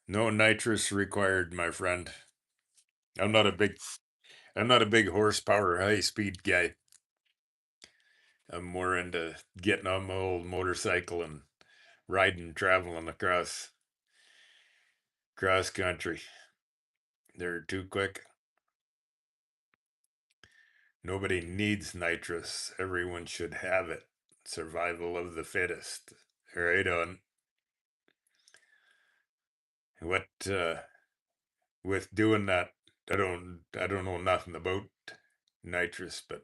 nitrous required, my friend. I'm not a big I'm not a big horsepower high speed guy. I'm more into getting on my old motorcycle and riding, traveling cross country. They're too quick. Nobody needs nitrous. Everyone should have it. Survival of the fittest. Right on. What with doing that, I don't know nothing about nitrous, but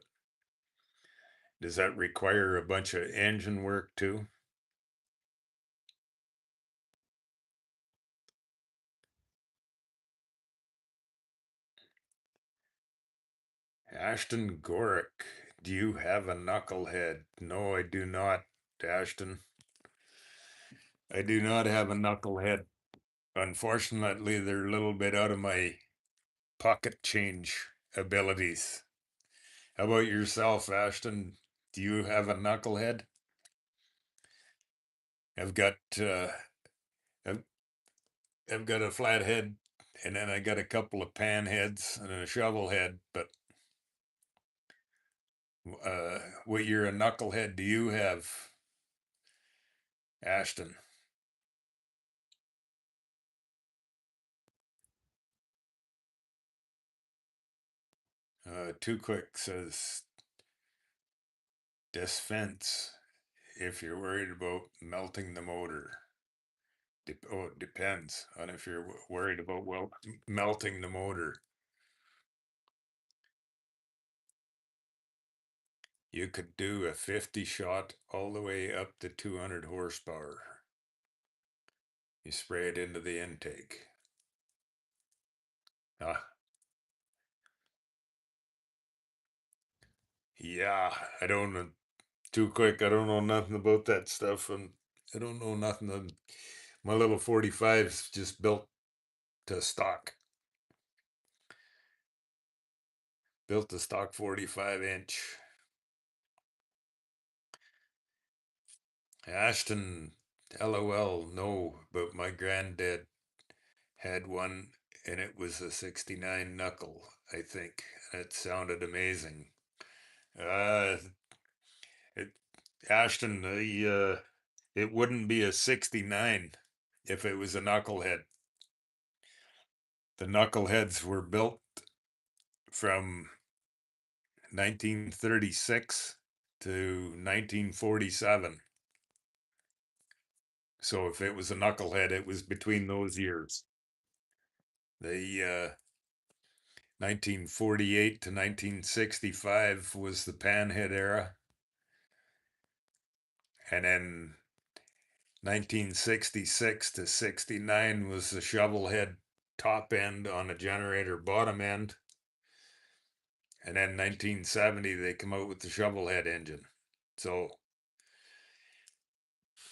does that require a bunch of engine work too? Ashton Gorick, do you have a knucklehead? No, I do not, Ashton. I do not have a knucklehead. Unfortunately, they're a little bit out of my pocket change abilities. How about yourself, Ashton? Do you have a knucklehead? I've got I've, I've got a flat head, and then I got a couple of pan heads and a shovel head. But what you're a knucklehead do you have, Ashton? Too quick says disfence. If you're worried about melting the motor, it depends on if you're worried about melting the motor. You could do a 50 shot all the way up to 200 horsepower. You spray it into the intake. Ah, yeah, I don't know. Too quick. I don't know nothing about that stuff. And I don't know nothing. My little 45's just built to stock. Built to stock 45-inch. Ashton, LOL, no, but my granddad had one and it was a 69 knuckle, I think. It sounded amazing. Uh, it, Ashton, it wouldn't be a 69 if it was a knucklehead. The knuckleheads were built from 1936 to 1947. So if it was a knucklehead, it was between those years. The 1948 to 1965 was the panhead era. And then 1966 to 69 was the shovelhead top end on the generator bottom end. And then 1970 they come out with the shovelhead engine. So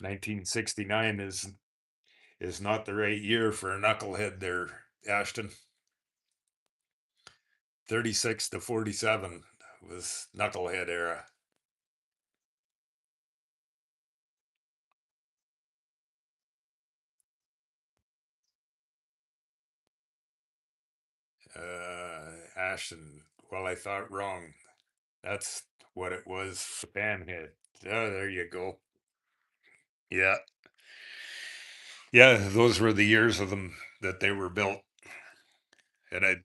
1969 is not the right year for a knucklehead there, Ashton. 36 to 47 was knucklehead era. Ashton, well, I thought wrong. That's what it was, the panhead. Oh, there you go. Yeah. Yeah, those were the years of them that they were built. And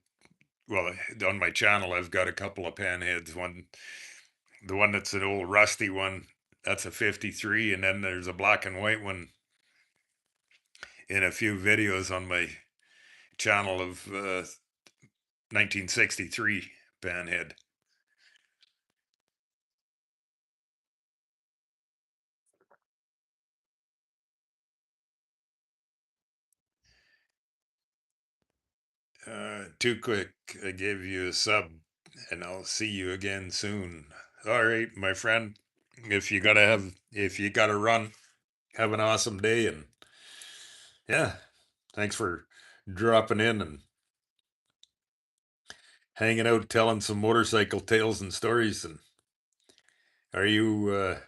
well, on my channel, I've got a couple of panheads. The one that's an old rusty one, that's a 53. And then there's a black and white one in a few videos on my channel of 1963 panhead. Too quick. I gave you a sub, and I'll see you again soon. All right, my friend. If you gotta run, have an awesome day, and yeah, thanks for dropping in and hanging out, telling some motorcycle tales and stories. And are you uh,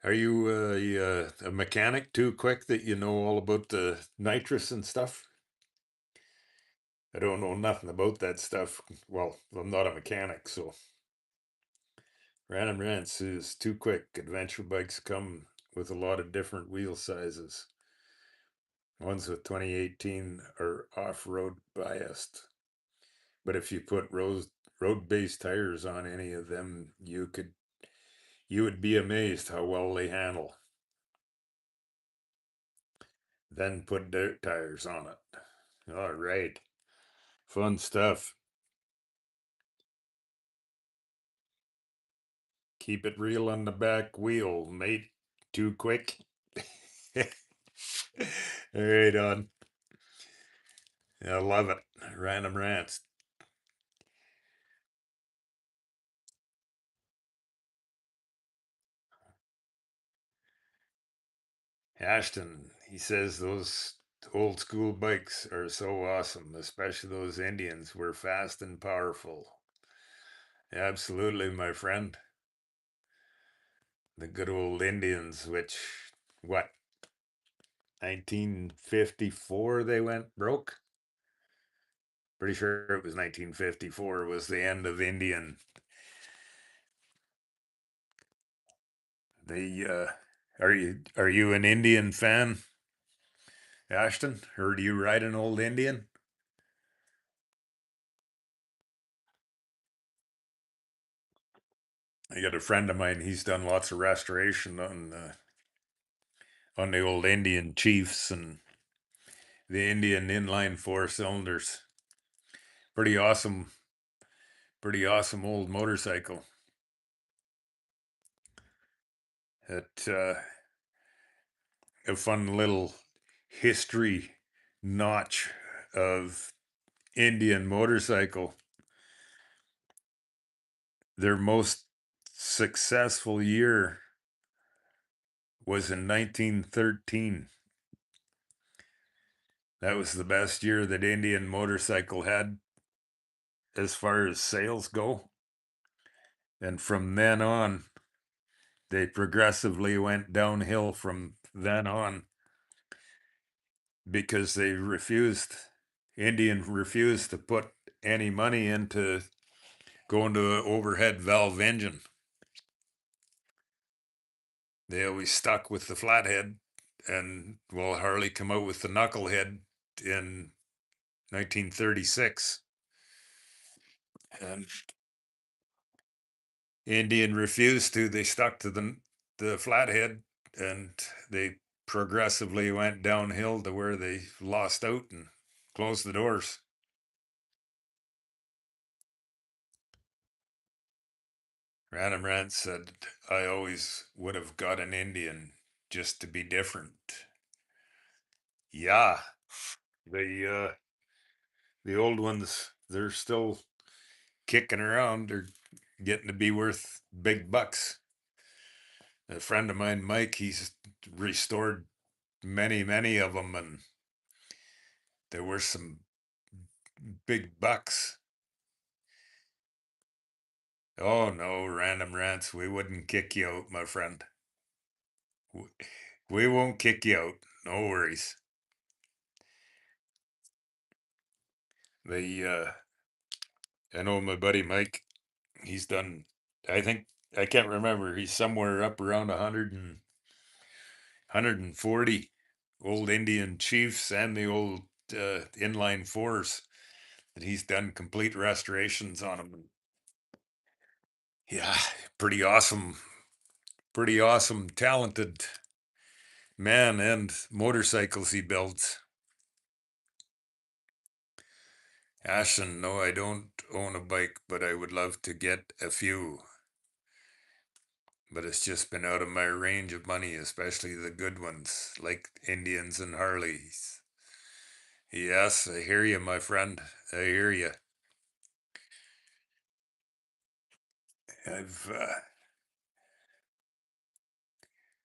are you a mechanic too quick that you know all about the nitrous and stuff? I don't know nothing about that stuff. Well, I'm not a mechanic, so Random Rants is too quick. Adventure bikes come with a lot of different wheel sizes. Ones with 2018 are off-road biased, but if you put road-based tires on any of them, you would be amazed how well they handle. Then put dirt tires on it. All right, fun stuff. Keep it real on the back wheel, mate. Too quick. All right, on. I love it. Random Rants. Ashton, he says those old school bikes are so awesome, especially those Indians were fast and powerful. Absolutely, my friend. The good old Indians, which, what, 1954 they went broke? Pretty sure it was 1954 was the end of Indian. The are you an Indian fan, Ashton? Or do you ride an old Indian? I got a friend of mine. He's done lots of restoration on the old Indian Chiefs and the Indian inline four cylinders. Pretty awesome, pretty awesome old motorcycle. It a fun little history notch of Indian motorcycle. Their most successful year was in 1913. That was the best year that Indian motorcycle had as far as sales go. And from then on, they progressively went downhill from then on because Indian refused to put any money into going to an overhead valve engine. They always stuck with the flathead, and well, Harley come out with the knucklehead in 1936. And Indian refused to. They stuck to the flathead, and they progressively went downhill to where they lost out and closed the doors. Random Rant said, I always would have got an Indian just to be different. Yeah, the old ones, they're still kicking around. They're getting to be worth big bucks. A friend of mine, Mike, he's restored many of them, and there were some big bucks. Oh no, Random Rants, we wouldn't kick you out, my friend. We won't kick you out. No worries. The I know my buddy Mike. He's done. I think I can't remember. He's somewhere up around 140 old Indian chiefs and the old inline fours that he's done complete restorations on them. Yeah, pretty awesome. Pretty awesome, talented man, and motorcycles he builds. Ashton, no, I don't own a bike, but I would love to get a few. But it's just been out of my range of money, especially the good ones like Indians and Harleys. Yes, I hear you, my friend. I hear you. I've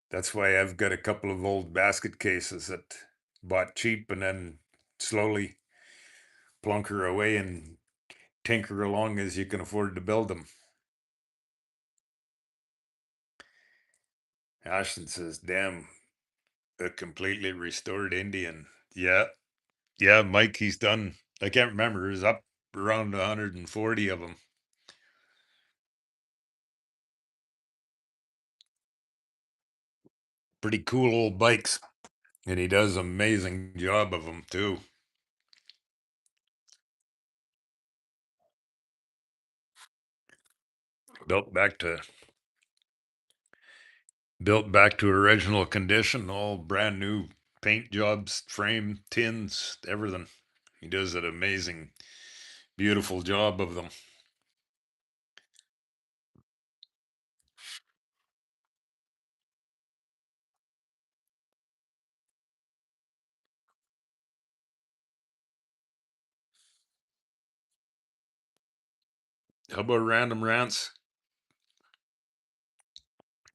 that's why I've got a couple of old basket cases that bought cheap and then slowly plunker away and tinker along as you can afford to build them. Ashton says, "Damn, a completely restored Indian." Yeah, yeah, Mike, he's done. I can't remember. He's up around 140 of them. Pretty cool old bikes, and he does an amazing job of them too. Built back to built back to original condition, all brand new paint jobs, frame, tins, everything. He does an amazing, beautiful job of them. How about random rants?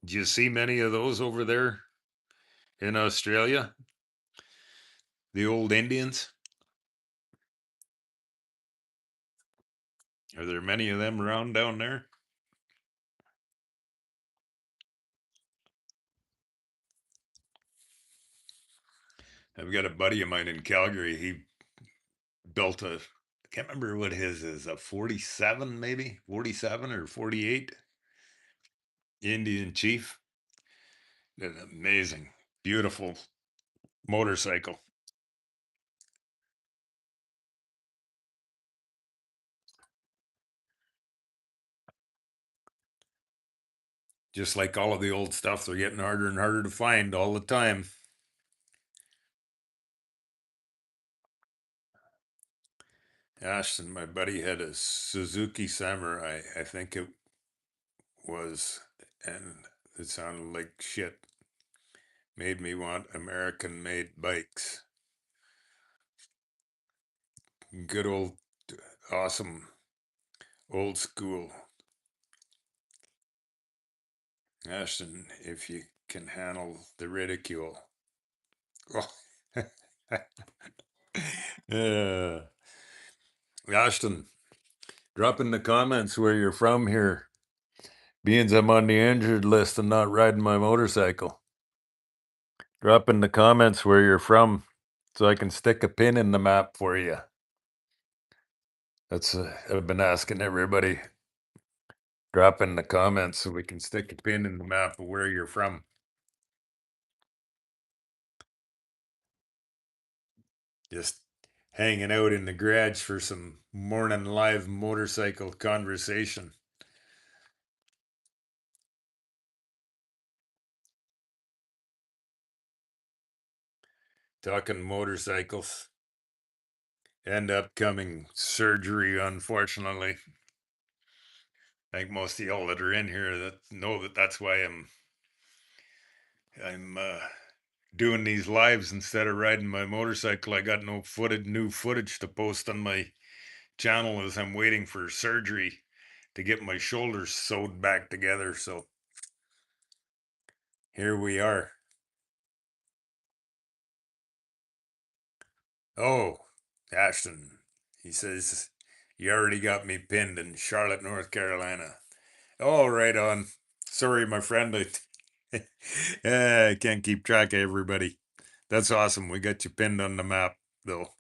Do you see many of those over there in Australia? The old Indians? Are there many of them around down there? I've got a buddy of mine in Calgary. He built a, I can't remember what his is, a 47 maybe, 47 or 48 Indian Chief. An amazing, beautiful motorcycle. Just like all of the old stuff, they're getting harder and harder to find all the time. Ashton, my buddy, had a Suzuki Samurai, I think it was, and it sounded like shit. Made me want American made bikes. Good old, awesome, old school. Ashton, if you can handle the ridicule. Oh. Yeah. Ashton, drop in the comments where you're from here. Being I'm on the injured list and not riding my motorcycle. Drop in the comments where you're from so I can stick a pin in the map for you. That's I've been asking everybody. Drop in the comments so we can stick a pin in the map of where you're from. Just hanging out in the garage for some morning live motorcycle conversation. Talking motorcycles and upcoming surgery, unfortunately. I think most of y'all that are in here that know that that's why I'm doing these lives instead of riding my motorcycle. I got no new footage to post on my channel as I'm waiting for surgery to get my shoulders sewed back together. So here we are. Oh, Ashton, he says, you already got me pinned in Charlotte, North Carolina. Oh, right on. Sorry, my friend. I can't keep track of everybody. That's awesome. We got you pinned on the map, though.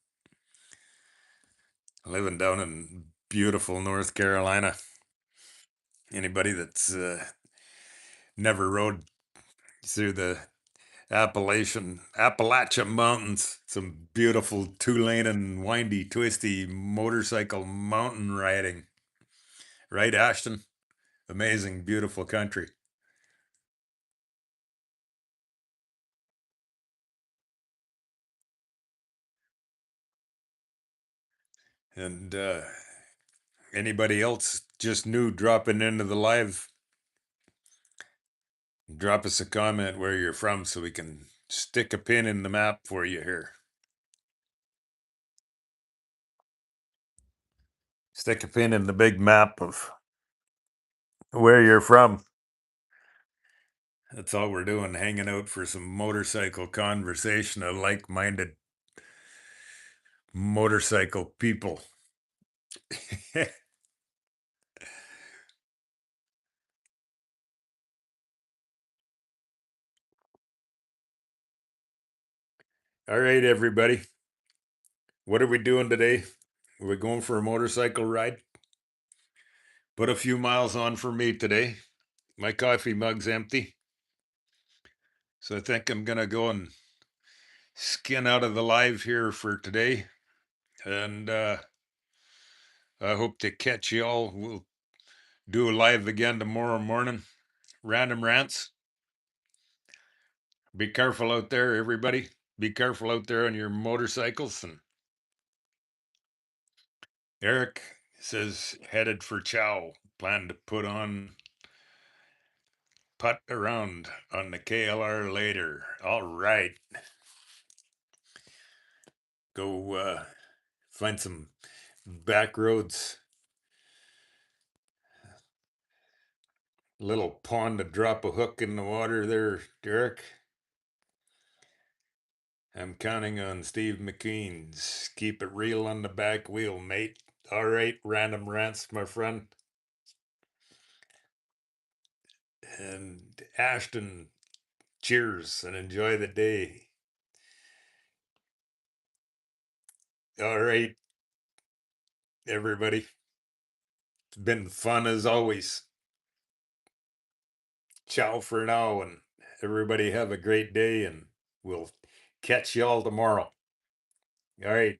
Living down in beautiful North Carolina. Anybody that's never rode through the Appalachian Mountains, some beautiful two-lane and windy, twisty motorcycle mountain riding. Right, Ashton? Amazing, beautiful country. And anybody else just new dropping into the live, drop us a comment where you're from so we can stick a pin in the map for you here. Stick a pin in the big map of where you're from. That's all we're doing, hanging out for some motorcycle conversation of like-minded motorcycle people. All right, everybody. What are we doing today? Are we going for a motorcycle ride? Put a few miles on for me today. My coffee mug's empty. So I think I'm going to go and skin out of the live here for today. And I hope to catch you all. We'll do a live again tomorrow morning. Random rants. Be careful out there, everybody. Be careful out there on your motorcycles. And Eric says headed for Chow. Plan to putt around on the KLR later. All right. Go find some back roads. Little pond to drop a hook in the water there, Derek. I'm counting on Steve McKean's. Keep it real on the back wheel, mate. All right, random rants, my friend. And Ashton, cheers and enjoy the day. All right, everybody. It's been fun as always. Ciao for now, and everybody have a great day, and we'll catch y'all tomorrow. All right.